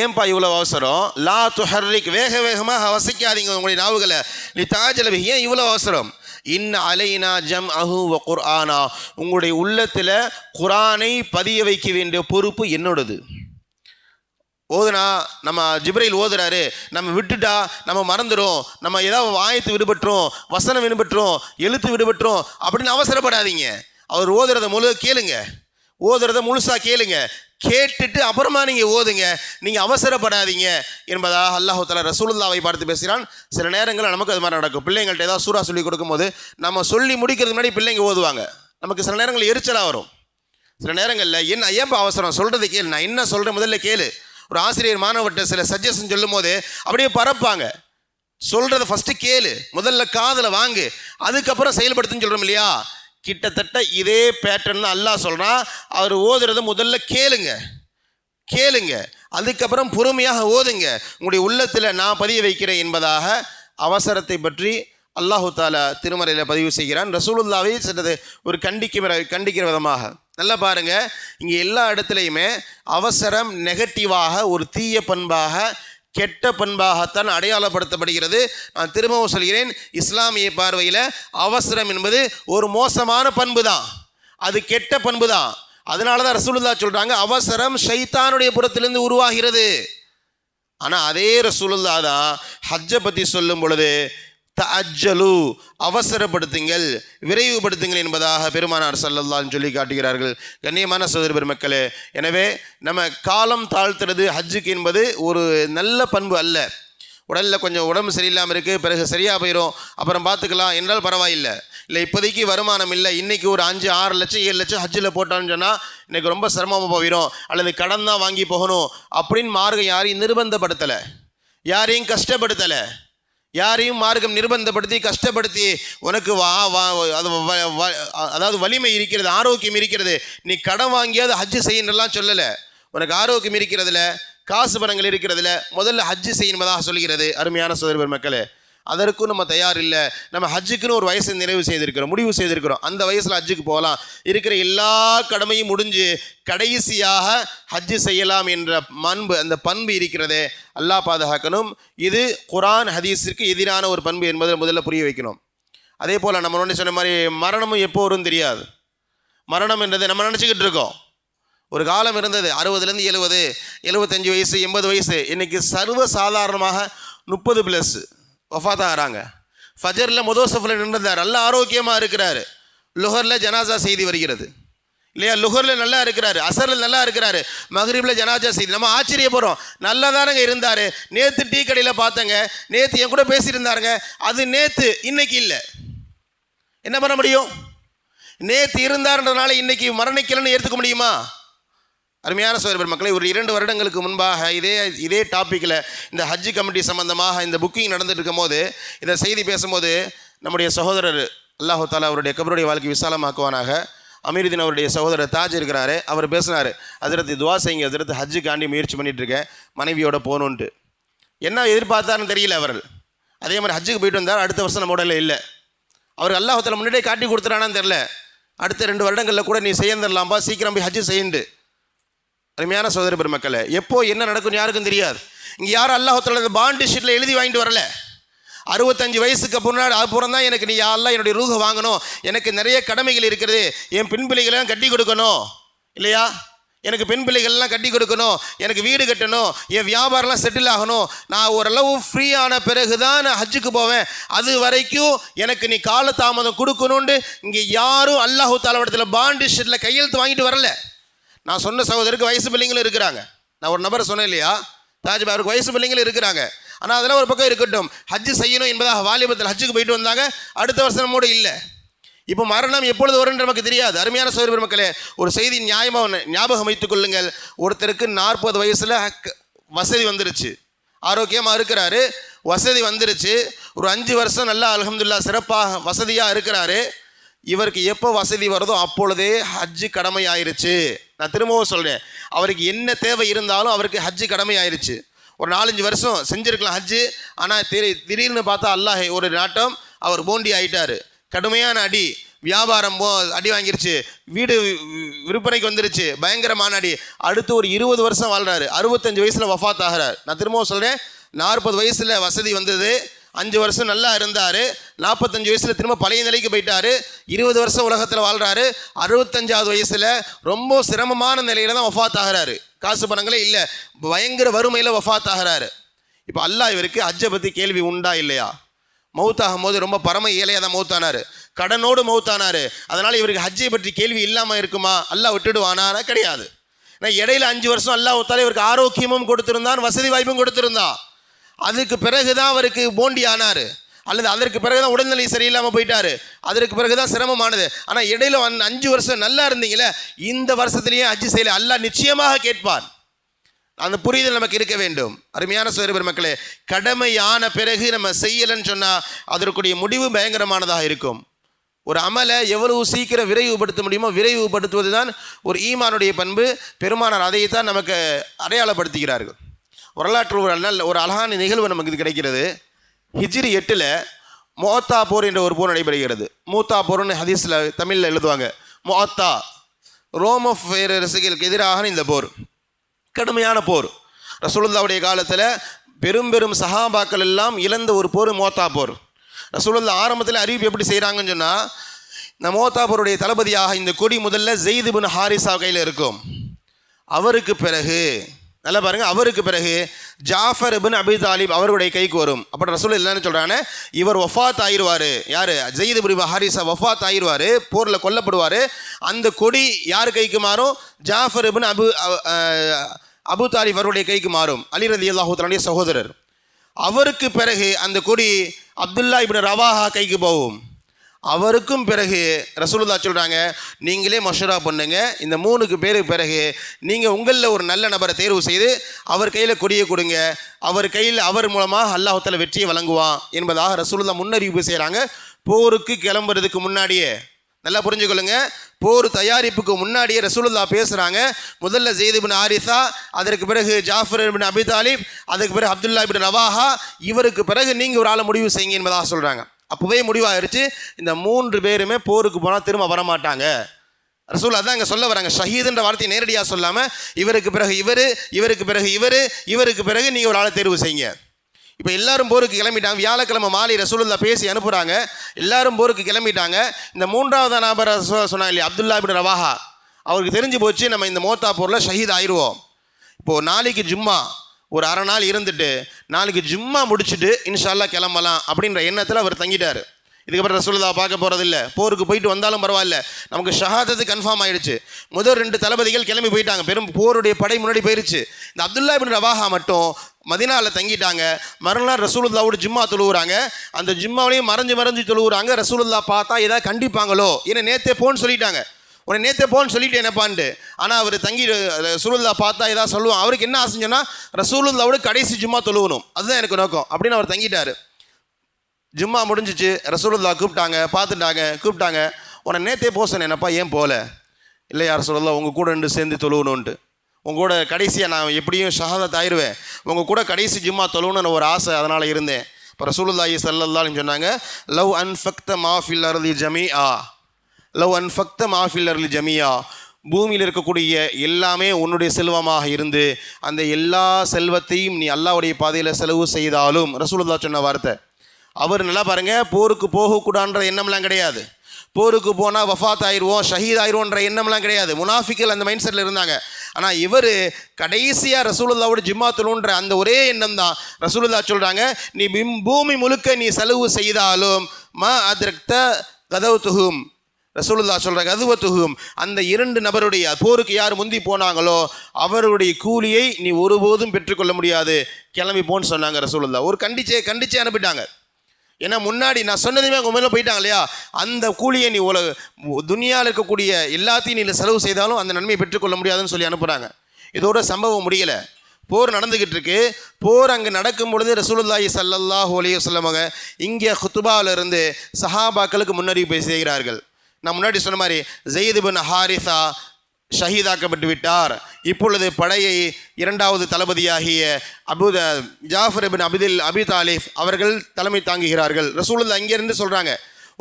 ஏன்பா இவ்வளோ அவசரம்? லா துஹர்ரிக், வேக வேகமாக வசிக்காதீங்க உங்களுடைய நாவுகளை, லிதஅஜல பிஹி. ஏன் இவ்வளோ அவசரம்? இன் அலைனா ஜம்அஹு வ குர்ஆனா, உங்களுடைய உள்ளத்தில் குர்ஆனை பதிய வைக்க வேண்டிய பொறுப்பு என்னோடது. ஓதுனா நம்ம ஜிப்ரைல் ஓதுறாரு, நம்ம விட்டுட்டா நம்ம மறந்துடும், நம்ம ஏதாவது ஆயத்து விடுபட்டுரும், வசனம் விடுபட்டுரும், எழுத்து விடுபட்டுரும் அப்படின்னு அவசரப்படாதீங்க. அவர் ஓதுறத கேளுங்க, ஓதுறத முழுசாக கேளுங்க, கேட்டுட்டு அப்புறமா நீங்கள் ஓதுங்க, நீங்கள் அவசரப்படாதீங்க என்பதாக அல்லாஹ் தஆலா ரசூலுல்லாவை பார்த்து பேசுகிறான். சில நேரங்களில் நமக்கு அது மாதிரி நடக்கும். பிள்ளைங்கள்ட்ட ஏதாவது சூறா சொல்லி கொடுக்கும்போது நம்ம சொல்லி முடிக்கிறதுக்கு முன்னாடி பிள்ளைங்க ஓதுவாங்க. நமக்கு சில நேரங்களில் எரிச்சலாக வரும். சில நேரங்களில் ஏன்பா அவசரம், சொல்கிறது கேளு, நான் என்ன சொல்கிறேன் முதல்ல கேளு. ஒரு ஆசிரியர் மாணவர்கிட்ட சில சஜஷன் சொல்லும் போது அப்படியே பரப்பாங்க. சொல்கிறத ஃபஸ்ட்டு கேளு, முதல்ல காதில் வாங்கு, அதுக்கப்புறம் செயல்படுத்துன்னு சொல்கிறோம் இல்லையா? கிட்டத்தட்ட இதே பேட்டர்ன் தான் அல்லாஹ் சொல்கிறான். அவர் ஓதுறத முதல்ல கேளுங்க, அதுக்கப்புறம் பொறுமையாக ஓதுங்க, உங்களுடைய உள்ளத்தில் நான் பதிய வைக்கிறேன் என்பதாக அவசரத்தை பற்றி அல்லாஹு தாலா திருமறையில் பதிவு செய்கிறான். ரசூலுல்லாவை சிலது ஒரு கண்டிக்கிற விதமாக. நல்லா பாருங்கள், இங்கே எல்லா இடத்துலையுமே அவசரம் நெகட்டிவாக, ஒரு தீய பண்பாக, கெட்ட பண்பாகத்தான் அடையாளப்படுத்தப்படுகிறது. நான் திரும்பவும் சொல்கிறேன், இஸ்லாமிய பார்வையில் அவசரம் என்பது ஒரு மோசமான பண்பு தான், அது கெட்ட பண்பு தான். அதனால தான் ரசூலுல்லாஹ் சொல்கிறாங்க, அவசரம் ஷைத்தானுடைய புறத்திலிருந்து உருவாகிறது. ஆனால் அதே ரசூலுல்லாஹ் தான் ஹஜ்ஜை பற்றி சொல்லும் பொழுது தஅஜ்ஜலு, அவசரப்படுத்துங்கள், விரைவுபடுத்துங்கள் என்பதாக பெருமானார் ஸல்லல்லாஹு அலைஹி சொல்லி காட்டுகிறார்கள். கண்ணியமான சகோதர பெருமக்களே, எனவே நம்ம காலம் தாழ்த்துறது ஹஜ்ஜுக்கு என்பது ஒரு நல்ல பண்பு அல்ல. உடலில் கொஞ்சம் உடம்பு சரியில்லாமல் இருக்குது, பிறகு சரியாக போயிடும், அப்புறம் பார்த்துக்கலாம் என்றால் பரவாயில்லை. இல்லை இப்போதைக்கு வருமானம் இல்லை, இன்றைக்கி ஒரு 5-6 லட்சம் 7 லட்சம் ஹஜ்ஜில் போட்டான்னு சொன்னால் இன்றைக்கி ரொம்ப சிரமமாக போயிடும், அல்லது கடன் தான் வாங்கி போகணும் அப்படின்னு மார்க்கம் யாரையும் நிர்பந்தப்படுத்தலை, யாரையும் கஷ்டப்படுத்தலை. யாரையும் மார்க்கம் நிர்பந்தப்படுத்தி கஷ்டப்படுத்தி உனக்கு அதாவது வலிமை இருக்கிறது, ஆரோக்கியம் இருக்கிறது, நீ கடன் வாங்கியாவது ஹஜ்ஜு செய்யணும்லாம் சொல்லலை. உனக்கு ஆரோக்கியம் இருக்கிறதுல, காசு பணங்கள் இருக்கிறதுல முதல்ல ஹஜ்ஜு செய்யணும்பதாக சொல்கிறது. அருமையான சகோதர பெருமக்களே, அதற்கும் நம்ம தயார் இல்லை. நம்ம ஹஜ்ஜுக்குன்னு ஒரு வயசை முடிவு செய்திருக்கிறோம். அந்த வயசில் ஹஜ்ஜுக்கு போகலாம், இருக்கிற எல்லா கடமையும் முடிஞ்சு கடைசியாக ஹஜ்ஜு செய்யலாம் என்ற அந்த பண்பு இருக்கிறதே, அல்லாஹ் பாதுகாக்கணும். இது குர்ஆன் ஹதீஸிற்கு எதிரான ஒரு பண்பு என்பதை முதல்ல புரிய வைக்கணும். அதே போல் நம்ம ஒன்று சொன்ன மாதிரி மரணமும் எப்போ வரும்னு தெரியாது. மரணம் என்றதை நம்ம நினச்சிக்கிட்டு இருக்கோம். ஒரு காலம் இருந்தது 60லேருந்து 70, 75 வயசு, 80 வயசு. இன்றைக்கி சர்வ சாதாரணமாக 30+ வஃபாத் ஆகிறாங்க. ஃபஜரில் முதோசஃபில் நின்றுந்தார், நல்ல ஆரோக்கியமாக இருக்கிறார். லுஹரில் ஜனாசா செய்தி வருகிறது இல்லையா? லுஹரில் நல்லா இருக்கிறாரு, அசரில் நல்லா இருக்கிறாரு, மக்ரிபில் ஜனாசா செய்தி. நம்ம ஆச்சரியப்படுறோம், நல்லா தானங்க இருந்தார், நேற்று டீ கடையில் பார்த்தங்க, நேற்று என் கூட பேசியிருந்தாருங்க, அது நேற்று, இன்னைக்கு இல்லை. என்ன பண்ண முடியும்? நேற்று இருந்தார்ன்றதுனால இன்னைக்கு மரணிக்கலன்னு ஏற்றுக்க முடியுமா? அருமையான சகோதர பெருமக்களே, ஒரு 2 வருடங்களுக்கு முன்பாக இதே டாப்பிக்கில் இந்த ஹஜ்ஜு கமிட்டி சம்பந்தமாக இந்த புக்கிங் நடந்துட்டு இருக்கும் போது, இதை செய்தி பேசும்போது நம்முடைய சகோதரர் அல்லாஹு தாலா அவருடைய கபருடைய வாழ்க்கை விசாலமாக்குவானாக, அமீருதீன் அவருடைய சகோதரர் தாஜ் இருக்கிறாரு, அவர் பேசினார், ஹஜ்ரத் துவா செய்யுங்க ஹஜ்ரத், ஹஜ்ஜுக்காண்டி முயற்சி பண்ணிகிட்டு இருக்கேன், மனைவியோட போகணுன்ட்டு. என்ன எதிர்பார்த்தாருன்னு தெரியல அவர்கள். அதே மாதிரி ஹஜ்ஜுக்கு போயிட்டு வந்தார், அடுத்த வருஷம் நம்ம உடலில் இல்லை. அவர் அல்லாஹு தாலா முன்னாடியே காட்டி கொடுத்துறானான்னு தெரில, அடுத்த 2 வருடங்களில் கூட நீ செய்யறலாம்பா, சீக்கிரம் போய் ஹஜ்ஜு செய்யுண்டு. அருமையான சகோதர பெருமக்களே, எப்போ என்ன நடக்கும் யாருக்கும் தெரியாது. இங்கே யாரும் அல்லாஹ் தஆலா பாண்ட் ஷீட்டில் எழுதி வாங்கிட்டு வரல. 65 வயசுக்கு அப்புறம் தான் எனக்கு நீ யா அல்லாஹ் என்னுடைய ரூஹை வாங்கணும், எனக்கு நிறைய கடமைகள் இருக்கிறது, என் பெண் பிள்ளைகளெல்லாம் கட்டி கொடுக்கணும் இல்லையா, எனக்கு பெண் பிள்ளைகள்லாம் கட்டி கொடுக்கணும், எனக்கு வீடு கட்டணும், என் வியாபாரம்லாம் செட்டில் ஆகணும், நான் ஓரளவு ஃப்ரீயான பிறகு தான் நான் ஹஜ்ஜுக்கு போவேன், அது வரைக்கும் எனக்கு நீ காலதாமதம் கொடுக்கணும்னு இங்கே யாரும் அல்லாஹ் தஆலா இடத்துல பாண்ட் ஷீட்டில் கையெழுத்து வாங்கிட்டு வரல. நான் சொன்ன சகோதரருக்கு வயசு பிள்ளைங்களும் இருக்கிறாங்க. நான் ஒரு நபரை சொன்னேன் இல்லையா, தாஜ்பாய், அவருக்கு வயசு பிள்ளைங்களும் இருக்கிறாங்க. ஆனால் அதெல்லாம் ஒரு பக்கம் இருக்கட்டும், ஹஜ்ஜு செய்யணும் என்பதாக வாலிபத்தில் ஹஜ்ஜுக்கு போயிட்டு வந்தாங்க, அடுத்த வருஷம் கூட இல்லை. இப்போ மரணம் எப்பொழுது வரும் நமக்கு தெரியாது. அருமையான சகோதர பெருமக்களே, ஒரு செய்தி ஞாபகம் வைத்துக் கொள்ளுங்கள். ஒருத்தருக்கு 40 வயசில் வசதி வந்துருச்சு, ஆரோக்கியமாக இருக்கிறாரு, வசதி வந்துருச்சு, ஒரு 5 வருஷம் நல்லா அல்ஹம்துலில்லாஹ் சிறப்பாக வசதியாக இருக்கிறாரு. இவருக்கு எப்போ வசதி வருதோ அப்பொழுதே ஹஜ்ஜு கடமை ஆயிடுச்சு. நான் திரும்பவும் சொல்கிறேன், அவருக்கு என்ன தேவை இருந்தாலும் அவருக்கு ஹஜ்ஜு கடமை ஆயிடுச்சு. ஒரு 4-5 வருஷம் செஞ்சுருக்கலாம் ஹஜ்ஜு, ஆனால் திடீர்னு பார்த்தா அல்லாஹ் ஒரு நாட்டம், அவர் போண்டி ஆகிட்டார். கடுமையான அடி, வியாபாரம் அடி வாங்கிருச்சு, வீடு விற்பனைக்கு வந்துருச்சு, பயங்கரமான அடி. அடுத்து ஒரு 20 வருஷம் வாழ்கிறாரு, 65 வயசில் வஃபாத் ஆகிறார். நான் திரும்பவும் சொல்கிறேன், 40 வயசில் வசதி வந்தது, 5 வருஷம் நல்லா இருந்தார், 45 வயசில் திரும்ப பழைய நிலைக்கு போயிட்டார், 20 வருஷம் உலகத்தில் வாழ்கிறாரு, 65வது வயசில் ரொம்ப சிரமமான நிலையில் தான் வஃபாத் ஆகிறாரு. காசு பணங்களே இல்லை, பயங்கர வறுமையில் வஃபாத் ஆகிறாரு. இப்போ அல்லாஹ் இவருக்கு ஹஜ்ஜை பற்றி கேள்வி உண்டா இல்லையா? மௌத்தாகும் போது ரொம்ப பரம ஏழையாக தான் மௌத்தானார், கடனோடு மௌத்தானார். அதனால் இவருக்கு ஹஜ்ஜை பற்றி கேள்வி இல்லாமல் இருக்குமா? அல்லாஹ் விட்டுடுவானா? கிடையாது. நான் இடையில 5 வருஷம் அல்லாஹ் ஒத்தாலே இவருக்கு ஆரோக்கியமும் கொடுத்துருந்தான், வசதி வாய்ப்பும் கொடுத்துருந்தான். அதுக்கு பிறகு தான் அவருக்கு போண்டி ஆனார், அல்லது அதற்கு பிறகு தான் உடல்நிலை சரியில்லாமல் போயிட்டார், அதற்கு பிறகு தான் சிரமமானது. ஆனால் இடையில 5 வருஷம் நல்லா இருந்தீங்களே, இந்த வருஷத்துலேயே ஹஜ்ஜு செய்யலை, அல்லாஹ் நிச்சயமாக கேட்பான். அந்த புரிதல் நமக்கு இருக்க வேண்டும். அருமையான சகோதர பெருமக்களே, கடமையான பிறகு நம்ம செய்யலைன்னு சொன்னால் அதற்குரிய முடிவு பயங்கரமானதாக இருக்கும். ஒரு அமலை எவ்வளவு சீக்கிரம் விரைவுபடுத்த முடியுமோ விரைவுபடுத்துவது தான் ஒரு ஈமானுடைய பண்பு. பெருமானார் அதைத்தான் நமக்கு அடையாளப்படுத்துகிறார்கள். வரலாற்று ஒரு அழகான நிகழ்வு நமக்கு இது கிடைக்கிறது. ஹிஜ்ரி 8 முஅத்தா போர் என்ற ஒரு போர் நடைபெறுகிறது. மூத்தா போர்னு ஹதீஸில் தமிழில் எழுதுவாங்க. முஅத்தா, ரோம பேரரசுகளுக்கு எதிராக இந்த போர், கடுமையான போர். ரசூலுல்லாஹ்வுடைய காலத்தில் பெரும் சஹாபாக்கள் எல்லாம் இழந்த ஒரு போர் முஅத்தா போர். ரசூலுல்லாஹ் ஆரம்பத்தில் அறிவிப்பு எப்படி செய்கிறாங்கன்னு சொன்னால், இந்த முஅத்தா போருடைய தளபதியாக இந்த கொடி முதல்ல ஸெய்த் இப்னு ஹாரிஸா கையில் இருக்கும். அவருக்கு பிறகு நல்லா பாருங்கள், அவருக்கு பிறகு ஜாஃபர் இப்னு அபி தாலிப் அவருடைய கைக்கு வரும். அப்போ ரசூல் இல்லைன்னு சொல்கிறாங்க, இவர் வஃபாத் ஆயிடுவார். யார்? ஸெய்த் இப்னு ஹாரிஸா வஃபாத் ஆயிடுவார், போரில் கொல்லப்படுவார். அந்த கொடி யார் கைக்கு மாறும்? ஜாஃபர் இப்னு அபு தாலிப் அவருடைய கைக்கு மாறும். அலி ரலியல்லாஹு தஆலாவுடைய சகோதரர். அவருக்கு பிறகு அந்த கொடி அப்துல்லா இப்னு ரவாஹா கைக்கு போகும். அவருக்கும் பிறகு ரசூலுல்லாஹ் சொல்கிறாங்க, நீங்களே மஷூரா பண்ணுங்க, இந்த 3 பேருக்கு பிறகு நீங்கள் உங்களில் ஒரு நல்ல நபரை தேர்வு செய்து அவர் கையில் கொடியை கொடுங்க, அவர் மூலமாக அல்லாஹ் தஆலா வெற்றியை வழங்குவான் என்பதாக ரசூலுல்லாஹ் முன்னறிவிப்பு செய்கிறாங்க. போருக்கு கிளம்புறதுக்கு முன்னாடியே, நல்லா புரிஞ்சுக்கொள்ளுங்க, போர் தயாரிப்புக்கு முன்னாடியே ரசூலுல்லாஹ் பேசுகிறாங்க. முதல்ல ஸெய்த் இப்னு ஹாரிஸா, அதற்கு பிறகு ஜாஃபர் இப்னு அபி தாலிப், அதுக்கு பிறகு அப்துல்லா இப்னு ரவாஹா, இவருக்கு பிறகு நீங்கள் ஒரு ஆளை முடிவு செய்யுங்க என்பதாக சொல்கிறாங்க. அப்போவே முடிவாயிருச்சு, இந்த 3 பேருமே போருக்கு போனால் திரும்ப வரமாட்டாங்க. ரசூலுல்லாஹ் தான் இங்கே சொல்ல வராங்க. ஷஹீதுன்ற வார்த்தையை நேரடியாக சொல்லாமல், இவருக்கு பிறகு இவர், இவருக்கு பிறகு இவர், இவருக்கு பிறகு நீங்கள் ஒரு ஆளை தேர்வு செய்யுங்க. இப்போ எல்லாரும் போருக்கு கிளம்பிட்டாங்க. வியாழக்கிழமை மாலை ரசூலுல்லாஹ் பேசி அனுப்புகிறாங்க, எல்லாரும் போருக்கு கிளம்பிட்டாங்க. இந்த 3வது நபர் சொன்னாங்க இல்லையா, அப்துல்லா இப்னு ரவாஹா, அவருக்கு தெரிஞ்சு போச்சு நம்ம இந்த முஅத்தா போரில் ஷஹீத் ஆயிடுவோம். இப்போது நாளைக்கு ஜும்மா ஒரு அரை நாள் இருந்துட்டு நாளைக்கு ஜும்மா முடிச்சுட்டு இன்ஷா அல்லாஹ் கிளம்பலாம் அப்படின்ற எண்ணத்தில் அவர் தங்கிட்டார். இதுக்கப்புறம் ரசூலுல்லாஹ் பார்க்க போகிறதில்ல, போருக்கு போயிட்டு வந்தாலும் பரவாயில்ல, நமக்கு ஷஹாதத்து கன்ஃபார்ம் ஆகிடுச்சு. முதல் 2 தளபதிகள் கிளம்பி போயிட்டாங்க, பெரும் போருடைய படை முன்னாடி போயிடுச்சு. இந்த அப்துல்லா இப்னு ரவாஹா மட்டும் மதீனாவில் தங்கிட்டாங்க. மறுநாள் ரசூலுல்லாஹ்வோட ஜும்மா தொழுவுறாங்க. அந்த ஜும்மாவிலையும் மறைஞ்சு தொழுவுறாங்க. ரசூலுல்லாஹ் பார்த்தா ஏதாவது கண்டிப்பாங்களோ, ஏன்னா நேற்றே போன்னு சொல்லிட்டாங்க, உடனே நேற்றே போன்னு சொல்லிட்டு என்னப்பான்ட்டு. ஆனால் அவர் தங்கி ரசூலுல்லாஹ் பார்த்தா ஏதாவது சொல்லுவான். அவருக்கு என்ன ஆசைன்னா ரசூலுல்லாஹ்வோட கடைசி ஜும்மா தொழுவணும், அதுதான் எனக்கு நோக்கம் அப்படின்னு அவர் தங்கிட்டார். ஜும்மா முடிஞ்சிச்சு, ரசூலுல்லாஹ் கூப்பிட்டாங்க. உடனே நேற்றே போக சொன்னேன், என்னப்பா ஏன் போகல? இல்லை யார் ரசூலுல்லாஹ், உங்கள் கூட 2 சேர்ந்து தொழுவணுன்ட்டு, உங்கள் கூட கடைசியாக நான் எப்படியும் ஷஹாதத் ஆயிடுவேன், உங்கள் கூட கடைசி ஜும்மா தொழுவணுன்னு ஒரு ஆசை, அதனால் இருந்தேன். இப்போ ரசூலுல்லாஹி ஸல்லல்லாஹு அலைஹி சொன்னாங்க, லவ் அன்ஃபக்த மா ஃபில் அர்தி ஜமீஆ, லவ் அன்ஃபக்த மா ஃபில் அர்தி ஜமீஆ, பூமியில் இருக்கக்கூடிய எல்லாமே உன்னுடைய செல்வமாக இருந்து அந்த எல்லா செல்வத்தையும் நீ அல்லாஹ்வுடைய பாதையில் செலவு செய்தாலும், ரசூலுல்லாஹ் சொன்ன வார்த்தை. அவர் நல்லா பாருங்கள், போருக்கு போகக்கூடாதுன்ற எண்ணம்லாம் கிடையாது, போருக்கு போனால் வஃபாத் ஆயிடுவோம் ஷஹீத் ஆயிடுவோன்ற எண்ணம்லாம் கிடையாது. முனாஃபிக்கள் அந்த மைண்ட் செட்டில் இருந்தாங்க. ஆனால் இவர் கடைசியாக ரசூலுல்லாஹ்வோட ஜும்மா தொழுன்ற அந்த ஒரே எண்ணம் தான். ரசூலுல்லாஹ் சொல்கிறாங்க, நீ பூமி முழுக்க நீ செலவு செய்தாலும் மா அத்ரக்த கதவுத்துஹும், ரசூலுல்லாஹ் சொல்கிற கதுவத்துஹும், அந்த 2 நபருடைய போருக்கு யார் முந்தி போனாங்களோ அவருடைய கூலியை நீ ஒருபோதும் பெற்றுக்கொள்ள முடியாது, கிளம்பி போன்னு சொன்னாங்க ரசூலுல்லாஹ். ஒரு கண்டிச்சே அனுப்பிட்டாங்க. ஏன்னா முன்னாடி நான் சொன்னதுமே அவங்க மேலே போயிட்டாங்க இல்லையா, அந்த கூலியை நீ துனியாவில் இருக்கக்கூடிய எல்லாத்தையும் நீ செலவு செய்தாலும் அந்த நன்மையை பெற்றுக்கொள்ள முடியாதுன்னு சொல்லி அனுப்புகிறாங்க. இதோட சம்பவம் முடியலை, போர் நடந்துக்கிட்டு இருக்கு. போர் அங்கே நடக்கும் பொழுது ரசூலுல்லாஹி ஸல்லல்லாஹு அலைஹி வஸல்லம் அவங்க இங்கே குத்துபாவில் இருந்து சஹாபாக்களுக்கு முன்னறிவிப்பை செய்கிறார்கள். நான் முன்னாடி சொன்ன மாதிரி ஸைத் இப்னு ஹாரிஸா ஷஹீதாக்கப்பட்டு விட்டார். இப்பொழுது படையை இரண்டாவது தளபதியாகிய ஜாஃபர் இப்னு அபி தாலிப் அவர்கள் தலைமை தாங்குகிறார்கள். ரசூலுல்லாஹ் அங்கேருந்து சொல்கிறாங்க,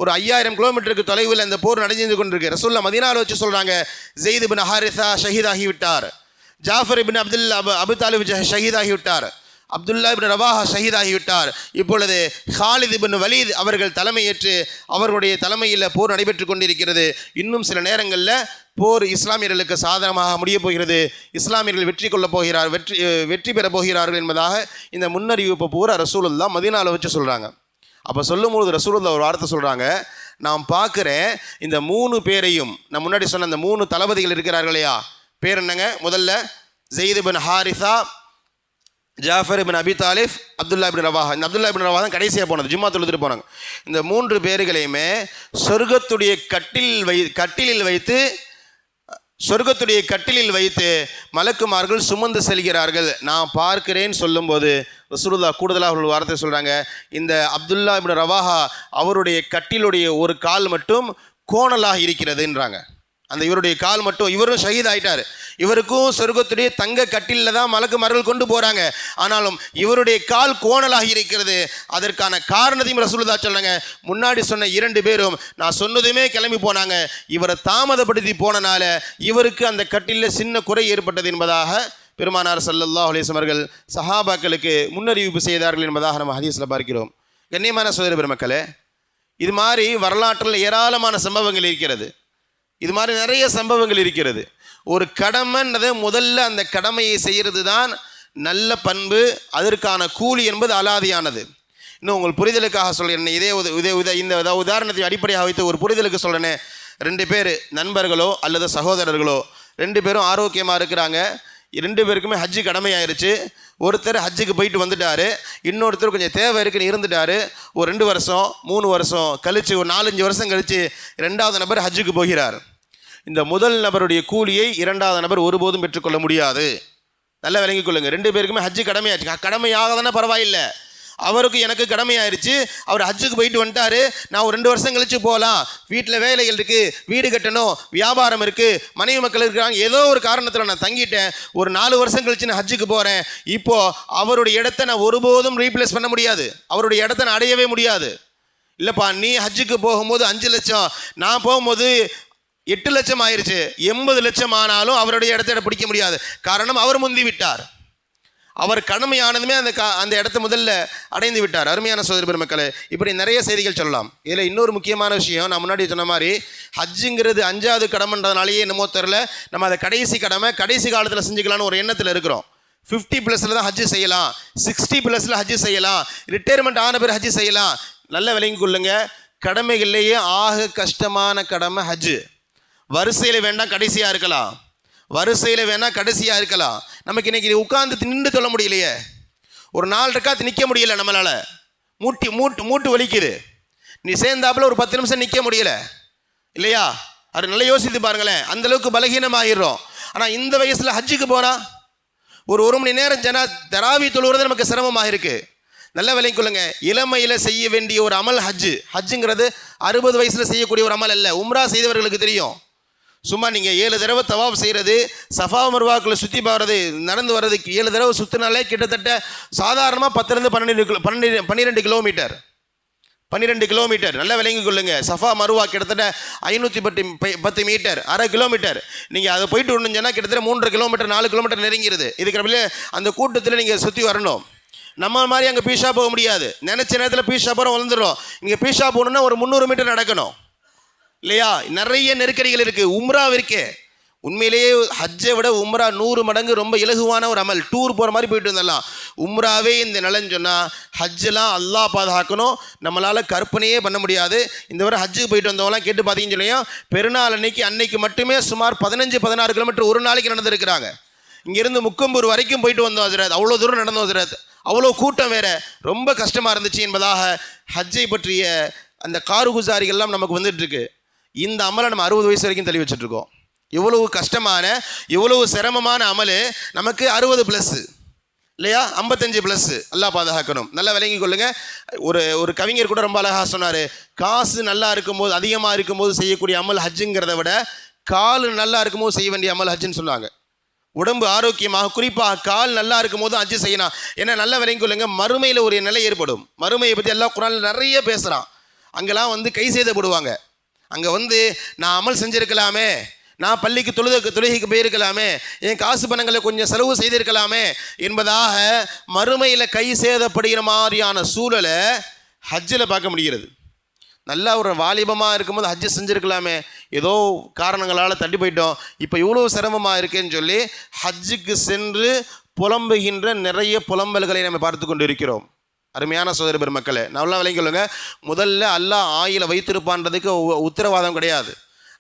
ஒரு 5000 கிலோமீட்டருக்கு தொலைவில் அந்த போர் நடந்து கொண்டிருக்கு. ரசூலுல்லாஹ் மதீனாவில் வச்சு சொல்கிறாங்க, ஸைத் இப்னு ஹாரிஸா ஷஹீதாகி விட்டார், ஜாஃபர் இப்னு அபி தாலிப் ஷஹீதாகி விட்டார், அப்துல்லா இப்னு ரவாஹா ஷஹீதாகிவிட்டார். இப்பொழுது ஹாலித் இப்னு வலீத் அவர்கள் தலைமையேற்று அவர்களுடைய தலைமையில் போர் நடைபெற்று கொண்டிருக்கிறது. இன்னும் சில நேரங்களில் போர் இஸ்லாமியர்களுக்கு சாதகமாக முடியப் போகிறது, இஸ்லாமியர்கள் வெற்றி பெறப் போகிறார்கள் என்பதாக இந்த முன்னறிவிப்பு பூரா ரசூலுல்லாஹ் மதீனாவில் வச்சு சொல்கிறாங்க. அப்போ சொல்லும்போது ரசூலுல்லாஹ் ஒரு வார்த்தை சொல்கிறாங்க, நான் பார்க்குறேன் இந்த 3 பேரையும், நான் முன்னாடி சொன்ன அந்த 3 தளபதிகள் இருக்கிறார்கள் இல்லையா, பேர் என்னங்க? முதல்ல ஸைத் இப்னு ஹாரிஸா, ஜாஃபர் இப்னு அபி தாலிப், அப்துல்லா இப்னு ரவாஹா. இந்த அப்துல்லா இப்னு ரவாஹா தான் கடைசியாக போனது, ஜும்மா தொழுதுட்டு போனாங்க. இந்த 3 பேர்களையுமே சொர்க்கத்துடைய கட்டிலில் வைத்து மலக்குமார்கள் சுமந்து செல்கிறார்கள். நான் பார்க்கிறேன் சொல்லும்போது ரசூலுல்லாஹ் கூடுதலாக ஒரு வார்த்தை சொல்கிறாங்க, இந்த அப்துல்லா இப்னு ரவாஹா அவருடைய கட்டிலுடைய ஒரு கால் மட்டும் கோணலாக இருக்கிறதுன்றாங்க. அந்த இவருடைய கால் மட்டும், இவரும் ஷஹீத் ஆகிட்டார், இவருக்கும் சொர்க்கத்துடைய தங்க கட்டிலில் தான் மலக்குமார்கள் கொண்டு போகிறாங்க, ஆனாலும் இவருடைய கால் கோணலாக இருக்கிறது. அதற்கான காரணத்தையும் ரசூலுல்லாஹ் சொல்கிறாங்க. முன்னாடி சொன்ன 2 பேரும் நான் சொன்னதுமே கிளம்பி போனாங்க, இவரை தாமதப்படுத்தி போனனால இவருக்கு அந்த கட்டிலில் சின்ன குறை ஏற்பட்டது என்பதாக பெருமானார் ஸல்லல்லாஹு அலைஹி வஸல்லம் அவர்கள் சஹாபாக்களுக்கு முன்னறிவிப்பு செய்தார்கள் என்பதாக நம்ம ஹதீஸில் பார்க்கிறோம். கண்ணியமான சகோதர பெருமக்களே, இது மாதிரி வரலாற்றில் ஏராளமான சம்பவங்கள் இருக்கிறது, இது மாதிரி நிறைய சம்பவங்கள் இருக்கிறது. ஒரு கடமைன்றதை முதல்ல அந்த கடமையை செய்கிறது தான் நல்ல பண்பு, அதற்கான கூலி என்பது அலாதியானது. இன்னும் உங்கள் புரிதலுக்காக சொல்கிறேன், இந்த உதாரணத்தை அடிப்படையாக வைத்து ஒரு புரிதலுக்கு சொல்கிறேனே, 2 பேர் நண்பர்களோ அல்லது சகோதரர்களோ 2 பேரும் ஆரோக்கியமாக இருக்கிறாங்க, 2 பேருக்குமே ஹஜ்ஜு கடமையாயிருச்சு. ஒருத்தர் ஹஜ்ஜுக்கு போயிட்டு வந்துட்டார், இன்னொருத்தர் கொஞ்சம் தேவை இருக்குன்னு இருந்துட்டார். ஒரு 2 வருஷம் 3 வருஷம் கழித்து, ஒரு 4-5 வருஷம் கழித்து 2வது நபர் ஹஜ்ஜுக்கு போகிறார். இந்த முதல் நபருடைய கூலியை 2வது நபர் ஒருபோதும் பெற்றுக்கொள்ள முடியாது. நல்லா விளங்கிக் கொள்ளுங்கள். 2 பேருக்குமே ஹஜ்ஜு கடமையாச்சு, கடமையாகதானே பரவாயில்லை, அவருக்கு எனக்கு கடமையாயிருச்சு, அவர் ஹஜ்ஜுக்கு போயிட்டு வந்துட்டார், நான் ஒரு 2 வருஷம் கழித்து போகலாம், வீட்டில் வேலைகள் இருக்குது, வீடு கட்டணும், வியாபாரம் இருக்குது, மனைவி மக்கள் இருக்கிறாங்க, ஏதோ ஒரு காரணத்தில் நான் தங்கிட்டேன், ஒரு 4 வருஷம் கழித்து நான் ஹஜ்ஜுக்கு போகிறேன். இப்போது அவருடைய இடத்த நான் ஒருபோதும் ரீப்ளேஸ் பண்ண முடியாது, அவருடைய இடத்த நான் அடையவே முடியாது. இல்லைப்பா, நீ ஹஜ்ஜுக்கு போகும்போது 5 லட்சம், நான் போகும்போது 8 லட்சம் ஆயிடுச்சு, 80 லட்சம் ஆனாலும் அவருடைய இடத்த பிடிக்க முடியாது. காரணம், அவர் முந்தி விட்டார், அவர் கடமையானதுமே அந்த இடத்த முதல்ல அடைந்து விட்டார். அருமையான சகோதர பெருமக்களே, இப்படி நிறைய செய்திகள் சொல்லலாம். இதில் இன்னொரு முக்கியமான விஷயம், நான் முன்னாடி சொன்ன மாதிரி ஹஜ்ஜுங்கிறது 5வது கடமைன்றதுனாலேயே என்னமோ தெரில, நம்ம அதை கடைசி காலத்தில் செஞ்சுக்கலான்னு ஒரு எண்ணத்தில் இருக்கிறோம். 50+ தான் ஹஜ்ஜு செய்யலாம், 60+ ஹஜ்ஜு செய்யலாம், ரிட்டையர்மெண்ட் ஆன பேர் ஹஜ்ஜு செய்யலாம். நல்ல விளங்கி கொள்ளுங்க, கடமைகள்லேயே ஆக கஷ்டமான கடமை ஹஜ்ஜு. வரிசையில் வேண்டாம் கடைசியாக இருக்கலாம், நமக்கு இன்றைக்கி உட்காந்து நின்று சொல்ல முடியலையே, ஒரு 4 ரக்காத் நிற்க முடியல, நம்மளால் மூட்டு வலிக்குது, நீ சேர்ந்தாப்புல ஒரு 10 நிமிஷம் நிற்க முடியல இல்லையா? அது நல்லா யோசித்து பாருங்களேன், அந்தளவுக்கு பலகீனமாகிடுறோம். ஆனால் இந்த வயசில் ஹஜ்ஜுக்கு போனால் ஒரு 1 மணி நேரம் தராவி தொழுகிறது நமக்கு சிரமமாக இருக்குது. நல்லா விளங்கிக் கொள்ளுங்க, இளமையில் செய்ய வேண்டிய ஒரு அமல் ஹஜ்ஜுங்கிறது 60 வயசில் செய்யக்கூடிய ஒரு அமல் அல்ல. உம்ரா செய்தவர்களுக்கு தெரியும், சும்மா நீங்கள் 7 தடவை தவாப் செய்கிறது, சஃபா மர்வாக்குள்ள சுற்றி போகிறது, நடந்து வர்றதுக்கு 7 தடவை சுற்றினாலே கிட்டத்தட்ட சாதாரணமாக 10-12 12 கிலோமீட்டர். நல்லா விளங்கி கொள்ளுங்க, சஃபா மருவா கிட்டத்தட்ட 510 மீட்டர், 1/2 கிலோமீட்டர். நீங்கள் அதை போயிட்டு விடணுங்கன்னா கிட்டத்தட்ட 3 கிலோமீட்டர் 4 கிலோமீட்டர் நெருங்கிறது. இதுக்கு அந்த கூட்டத்தில் நீங்கள் சுற்றி வரணும். நம்ம மாதிரி அங்கே பீஷா போக முடியாது, நினச்ச நேரத்தில் பீஷா போகிற வளர்ந்துடும். இங்கே பீஷா போகணுன்னா ஒரு 300 மீட்டர் நடக்கணும் இல்லையா? நிறைய நெருக்கடிகள் இருக்குது. உம்ராவிற்கே உண்மையிலேயே ஹஜ்ஜை விட உம்ரா 100 மடங்கு ரொம்ப இலகுவான ஒரு அமல். டூர் போகிற மாதிரி போயிட்டு வந்துடலாம். உம்ராவே இந்த நிலன்னு சொன்னால் ஹஜ்ஜெலாம் அல்லாஹ் பாதுகாக்கணும், நம்மளால் கற்பனையே பண்ண முடியாது. இந்த வரை ஹஜ்ஜுக்கு போயிட்டு வந்தவங்களாம் கேட்டு பார்த்தீங்கன்னு சொல்லியும் பெருநாள் அன்னைக்கு மட்டுமே சுமார் 15-16 கிலோமீட்டர் ஒரு நாளைக்கு நடந்துருக்கிறாங்க. இங்கேருந்து முக்கம்பூர் வரைக்கும் போயிட்டு வந்தோம் ஹஜ்ரத், அவ்வளோ தூரம் நடந்தோம் ஹஜ்ரத். அவ்வளோ கூட்டம் வேற, ரொம்ப கஷ்டமாக இருந்துச்சு என்பதாக ஹஜ்ஜை பற்றிய அந்த காருகுசாரிகள்லாம் நமக்கு வந்துட்டு இருக்கு. இந்த அமலை நம்ம 60 வயசு வரைக்கும் தள்ளி வச்சுட்ருக்கோம். இவ்வளவு கஷ்டமான இவ்வளவு சிரமமான அமல் நமக்கு 60+ இல்லையா, 55+. எல்லாம் பாதுகாக்கணும். நல்லா விளங்கி கொள்ளுங்க. ஒரு கவிஞர் கூட ரொம்ப அழகாக சொன்னார், காசு நல்லா இருக்கும்போது அதிகமாக இருக்கும்போது செய்யக்கூடிய அமல் ஹஜ்ஜுங்கிறத விட கால் நல்லா இருக்கும்போது செய்ய வேண்டிய அமல் ஹஜ்ஜுன்னு சொன்னாங்க. உடம்பு ஆரோக்கியமாக, குறிப்பாக கால் நல்லா இருக்கும் போது ஹஜ்ஜு செய்யணும். ஏன்னா நல்லா விளங்கி கொள்ளுங்க, மறுமையில் ஒரு நிலை ஏற்படும். மறுமையை பற்றி எல்லாம் குர்ஆனில் நிறைய பேசுகிறான். அங்கெல்லாம் கை செய்தப்படுவாங்க. அங்கே நான் அமல் செஞ்சுருக்கலாமே, நான் பள்ளிக்கு தொழுகைக்கு போயிருக்கலாமே, என் காசு பணங்களை கொஞ்சம் செலவு செய்திருக்கலாமே என்பதாக மறுமையில் கை சேதப்படுகிற மாதிரியான சூழலை ஹஜ்ஜில் பார்க்க முடிகிறது. நல்லா ஒரு வாலிபமாக இருக்கும்போது ஹஜ்ஜு செஞ்சுருக்கலாமே, ஏதோ காரணங்களால் தள்ளி போயிட்டோம், இப்போ இவ்வளோ சிரமமாக இருக்கேன்னு சொல்லி ஹஜ்ஜுக்கு சென்று புலம்புகின்ற நிறைய புலம்பல்களை நம்ம பார்த்து கொண்டு இருக்கிறோம். அருமையான சகோதர பெருமக்களே, நல்லா விளங்கிக்கொள்ளுங்க. முதல்ல அல்லாஹ் ஆயில வைத்திருப்பான்றதுக்கு உத்தரவாதம் கிடையாது.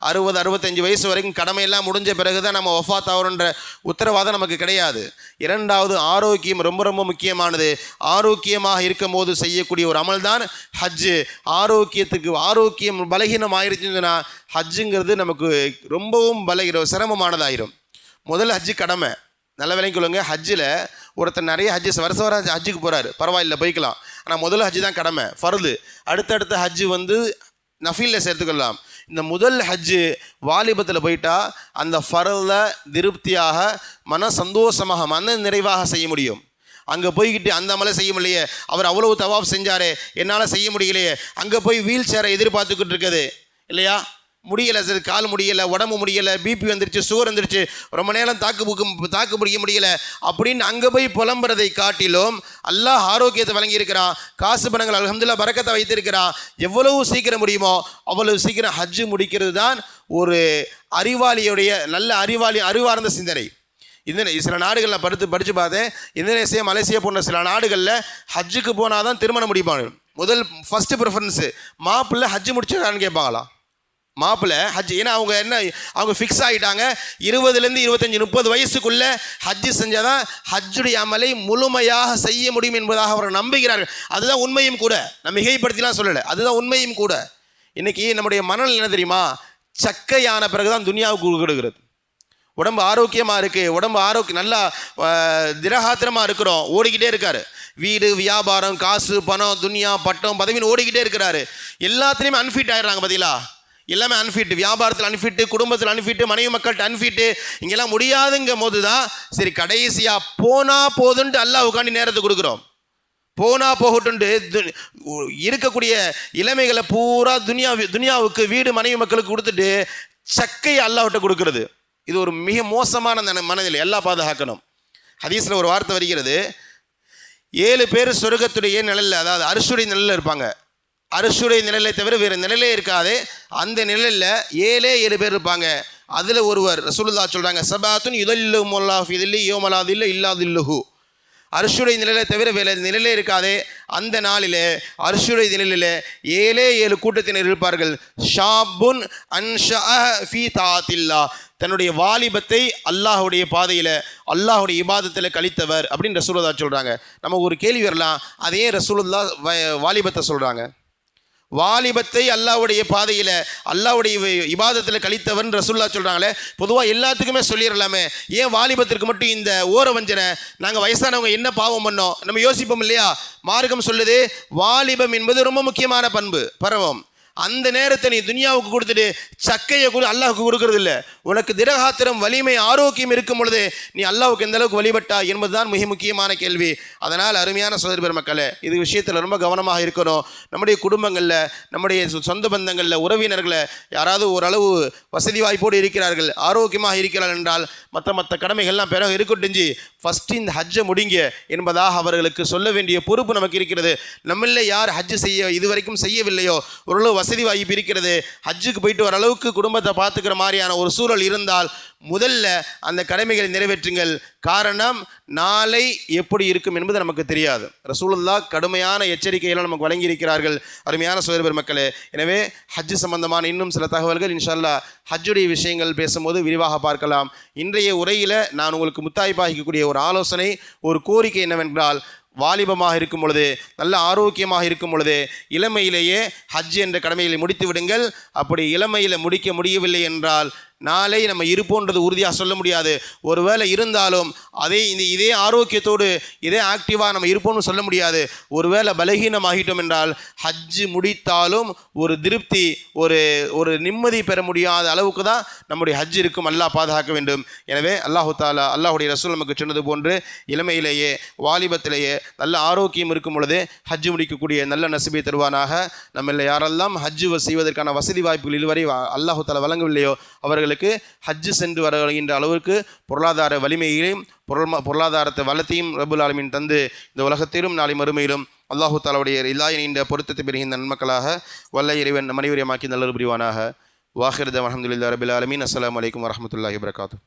60-65 வயசு வரைக்கும் கடமையெல்லாம் முடிஞ்ச பிறகு தான் நம்ம வஃபாத் ஆகிறோன்ற உத்தரவாதம் நமக்கு கிடையாது. இரண்டாவது, ஆரோக்கியம் ரொம்ப ரொம்ப முக்கியமானது. ஆரோக்கியமாக இருக்கும் போது செய்யக்கூடிய ஒரு அமல் தான் ஹஜ்ஜு. ஆரோக்கியம் பலகீனம் ஆயிடுச்சுன்னா ஹஜ்ஜுங்கிறது நமக்கு ரொம்பவும் சிரமமானதாயிரும். முதல்ல ஹஜ்ஜு கடமை. நல்ல விளங்கிக்கொள்ளுங்க. ஹஜ்ஜில் ஒருத்தர் நிறைய வருஷம் ஹஜ்ஜுக்கு போகிறாரு, பரவாயில்ல போய்க்கலாம். ஆனால் முதல்ல ஹஜ்ஜு தான் கடமை, ஃபர்து. அடுத்தடுத்த ஹஜ்ஜு நஃபீலில் சேர்த்துக்கொள்ளலாம். இந்த முதல் ஹஜ்ஜு வாலிபத்தில் போயிட்டா அந்த ஃபர்ல திருப்தியாக, மன சந்தோஷமாக, மன நிறைவாக செய்ய முடியும். அங்கே போய்கிட்டு அந்த அமலை செய்ய முடியலையே, அவர் அவ்வளவு தவாஃப் செஞ்சாரே, என்னால் செய்ய முடியலையே, அங்கே போய் வீல் சேரை எதிர்பார்த்துக்கிட்டு இருக்குது இல்லையா, முடியலை சார், கால் முடியலை, உடம்பு முடியலை, பிபி வந்துருச்சு, சுகர் வந்துருச்சு, ரொம்ப நேரம் தாக்கு பிடிக்க முடியலை அப்படின்னு அங்கே போய் புலம்புறதை காட்டிலும் அல்லாஹ் ஆரோக்கியத்தை வழங்கியிருக்கிறான், காசு பணங்கள் அல்ஹம்துலில்லாஹ் பரக்கத்தை வைத்திருக்கிறான். எவ்வளவு சீக்கிரம் முடியுமோ அவ்வளவு சீக்கிரம் ஹஜ்ஜு முடிக்கிறது தான் ஒரு அறிவாளியுடைய நல்ல அறிவார்ந்த சிந்தனை. சில நாடுகளில் படித்து பார்த்தேன். இந்தோனேசியா, மலேசியா போன்ற சில நாடுகளில் ஹஜ்ஜுக்கு போனால் தான் திருமணம் முடிப்பாங்க. ஃபஸ்ட்டு ப்ரிஃபரன்ஸு மாப்பிள்ளை ஹஜ்ஜு முடிச்சிருக்கான்னு கேட்பாங்களாம். மாப்பிள்ளை ஹஜ், ஏன்னா அவங்க ஃபிக்ஸ் ஆகிட்டாங்க, 20லேருந்து 25-30 வயசுக்குள்ளே ஹஜ்ஜு செஞ்சால் தான் ஹஜ்ஜுடைய அமலை முழுமையாக செய்ய முடியும் என்பதாக அவர் நம்புகிறார்கள். அதுதான் உண்மையும் கூட, நான் மிகைப்படுத்திலாம் சொல்லலை, அதுதான் உண்மையும் கூட. இன்றைக்கி நம்முடைய மனநிலை என்ன தெரியுமா, சக்கையான பிறகு தான் துனியாவுக்கு கொடுக்கிறது. உடம்பு ஆரோக்கியமாக இருக்குது, உடம்பு நல்லா திரகாத்திரமாக இருக்கிறோம், ஓடிக்கிட்டே இருக்கார். வீடு, வியாபாரம், காசு, பணம், துனியா, பட்டம், பதவின்னு ஓடிக்கிட்டே இருக்கிறாரு. எல்லாத்துலேயுமே அன்ஃபிட் ஆகிடுறாங்க. பார்த்தீங்களா, எல்லாமே அன்ஃபிட். வியாபாரத்தில் அன்ஃபிட்டு, குடும்பத்தில் அன்ஃபிட்டு, மனைவி மக்கள்கிட்ட அன்ஃபிட்டு. இங்கெல்லாம் முடியாதுங்கும் போது தான் சரி கடைசியாக போனால் போதுன்ட்டு அல்லாஹ் உட்காந்து நேரத்தை கொடுக்குறோம். போனால் போகட்டுன்ட்டு இருக்கக்கூடிய இளமைகளை பூரா துனியாவுக்கு, வீடு, மனைவி மக்களுக்கு கொடுத்துட்டு சக்கையை அல்லாஹ்விட்ட கொடுக்கறது. இது ஒரு மிக மோசமான மனநிலை. எல்லாம் பாதுகாக்கணும். ஹதீஸில் ஒரு வார்த்தை வருகிறது, 7 பேர் சொர்க்கத்துடைய நிழலில், அதாவது அரிசுடைய நிழலில் இருப்பாங்க. அரிசுடைய நிழலை தவிர வேறு நிழலே இருக்காது. அந்த நிழலில் 7 பேர் இருப்பாங்க. அதில் ஒருவர் ரசூலுல்லாஹ் சொல்கிறாங்க, சபாத்துன் யுதல்லுஹுமுல்லாஹு ஃபீ தில்லி யௌம லா தில்ல இல்லா தில்லுஹு. அரிசுடைய நிழலை தவிர வேறு நிழலே இருக்காது. அந்த நாளிலே அரிசுடைய நிழலில் 7 கூட்டத்தினர் இருப்பார்கள். ஷாபுன் அன்ஷஅ ஃபீ தாஅத்தில்லாஹ், தன்னுடைய வாலிபத்தை அல்லாஹுடைய பாதையில், அல்லாஹுடைய இபாதத்தில் கழித்தவர் அப்படின்னு ரசூலுல்லாஹ் சொல்கிறாங்க. நம்ம ஒரு கேள்வி வரலாம், அதே ரசூலுல்லாஹ் வாலிபத்தை சொல்கிறாங்க. வாலிபத்தை அல்லாஹ்வுடைய பாதையில், அல்லாஹ்வுடைய இபாதத்தில் கழித்தவன் ரசூலுல்லாஹ் சொல்கிறாங்களே, பொதுவாக எல்லாத்துக்குமே சொல்லிடலாமே, ஏன் வாலிபத்திற்கு மட்டும் இந்த ஓர வஞ்சனை? நாங்கள் வயசானவங்க என்ன பாவம் பண்ணோம் நம்ம யோசிப்போம் இல்லையா? மார்க்கம் சொல்லுது, வாலிபம் என்பது ரொம்ப முக்கியமான பண்பு, பருவம். அந்த நேரத்தை நீ துனியாவுக்கு கொடுத்துட்டு சக்கையை அல்லாஹுக்கு கொடுக்கறது இல்லை. உனக்கு திரகாத்திரம், வலிமை, ஆரோக்கியம் இருக்கும் பொழுது நீ அல்லாஹுக்கு எந்த அளவுக்கு வழிபட்டா என்பதுதான் மிக முக்கியமான கேள்வி. அதனால் அருமையான சகோதர பெருமக்களே, இது விஷயத்தில் ரொம்ப கவனமாக இருக்கணும். நம்முடைய குடும்பங்களில், நம்முடைய சொந்த பந்தங்களில், உறவினர்களை யாராவது ஓரளவு வசதி வாய்ப்போடு இருக்கிறார்கள், ஆரோக்கியமாக இருக்கிறார்கள் என்றால் மற்ற கடமைகள்லாம் பிறகு இருக்கட்டுஞ்சு ஃபஸ்ட்டு இந்த ஹஜ்ஜை முடிங்க என்பதாக அவர்களுக்கு சொல்ல வேண்டிய பொறுப்பு நமக்கு இருக்கிறது. நம்மள யார் ஹஜ்ஜு இதுவரைக்கும் செய்யவில்லையோ, ஓரளவு வசதி வாய்ப்பு இருக்கிறது, ஹஜ்ஜுக்கு போயிட்டு வர அளவுக்கு குடும்பத்தை பார்த்துக்கிற மாதிரியான ஒரு சூழல் இருந்தால் முதல்ல அந்த கடமைகளை நிறைவேற்றுங்கள். காரணம், நாளை எப்படி இருக்கும் என்பது நமக்கு தெரியாது. ரசூலுல்லாஹ் கடுமையான எச்சரிக்கைகளை நமக்கு வழங்கியிருக்கிறார்கள். அருமையான சகோதர பெருமக்களே, எனவே ஹஜ்ஜு சம்பந்தமான இன்னும் சில தகவல்கள் இன்ஷா அல்லாஹ் ஹஜ்ஜுடைய விஷயங்கள் பேசும்போது விரிவாக பார்க்கலாம். இன்றைய உரையில் நான் உங்களுக்கு முத்தாய்ப்பாகிக்கக்கூடிய ஒரு ஆலோசனை, ஒரு கோரிக்கை என்னவென்றால், வாலிபமாக இருக்கும் பொழுது, நல்ல ஆரோக்கியமாக இருக்கும் பொழுது இளமையிலேயே ஹஜ் என்ற கடமைகளை முடித்து விடுங்கள். அப்படி இளமையில் முடிக்க முடியவில்லை என்றால் நாளை நம்ம இருப்போன்றது உறுதியாக சொல்ல முடியாது. ஒருவேளை இருந்தாலும் இதே ஆரோக்கியத்தோடு இதே ஆக்டிவாக நம்ம இருப்போம்னு சொல்ல முடியாது. ஒருவேளை பலகீனமாகிட்டோம் என்றால் ஹஜ்ஜு முடித்தாலும் ஒரு திருப்தி, ஒரு நிம்மதி பெற முடியாத அளவுக்கு தான் நம்முடைய ஹஜ் இருக்கும். அல்லாஹ் பாதுகாக்க வேண்டும். எனவே அல்லாஹு தாலா அல்லாஹுடைய ரசூல் நமக்கு சொன்னது போன்று இளமையிலேயே வாலிபத்திலேயே நல்ல ஆரோக்கியம் இருக்கும் பொழுது ஹஜ்ஜு முடிக்கக்கூடிய நல்ல நசிபை தருவானாக. நம்ம யாரெல்லாம் ஹஜ்ஜு செய்வதற்கான வசதி வாய்ப்புகள் இதுவரை அல்லாஹு தாலா வழங்கவில்லையோ அவர்களுக்கு ஹஜ்ஜு சென்று வருகின்ற அளவிற்கு பொருளாதார வலிமையையும் பொருளாதாரத்தை வளத்தையும் ரப்புல் ஆலமீன் தந்து இந்த உலகத்திலும் நாளை மறுமையிலும் அல்லாஹு தாலாவுடைய இல்லாய நீண்ட பொருத்தத்தை பெறுகின்ற நன்மக்களாக வல்ல இறைவன் மனைவியமாக்கி நல்லது புரிவானாக. வாஹிர் தஅவானா அல்ஹம்துலில்லாஹி ரப்பில் ஆலமீன். அஸ்ஸலாமு அலைக்கும் வரஹ்மத்துல்லாஹி வபரகாத்துஹு.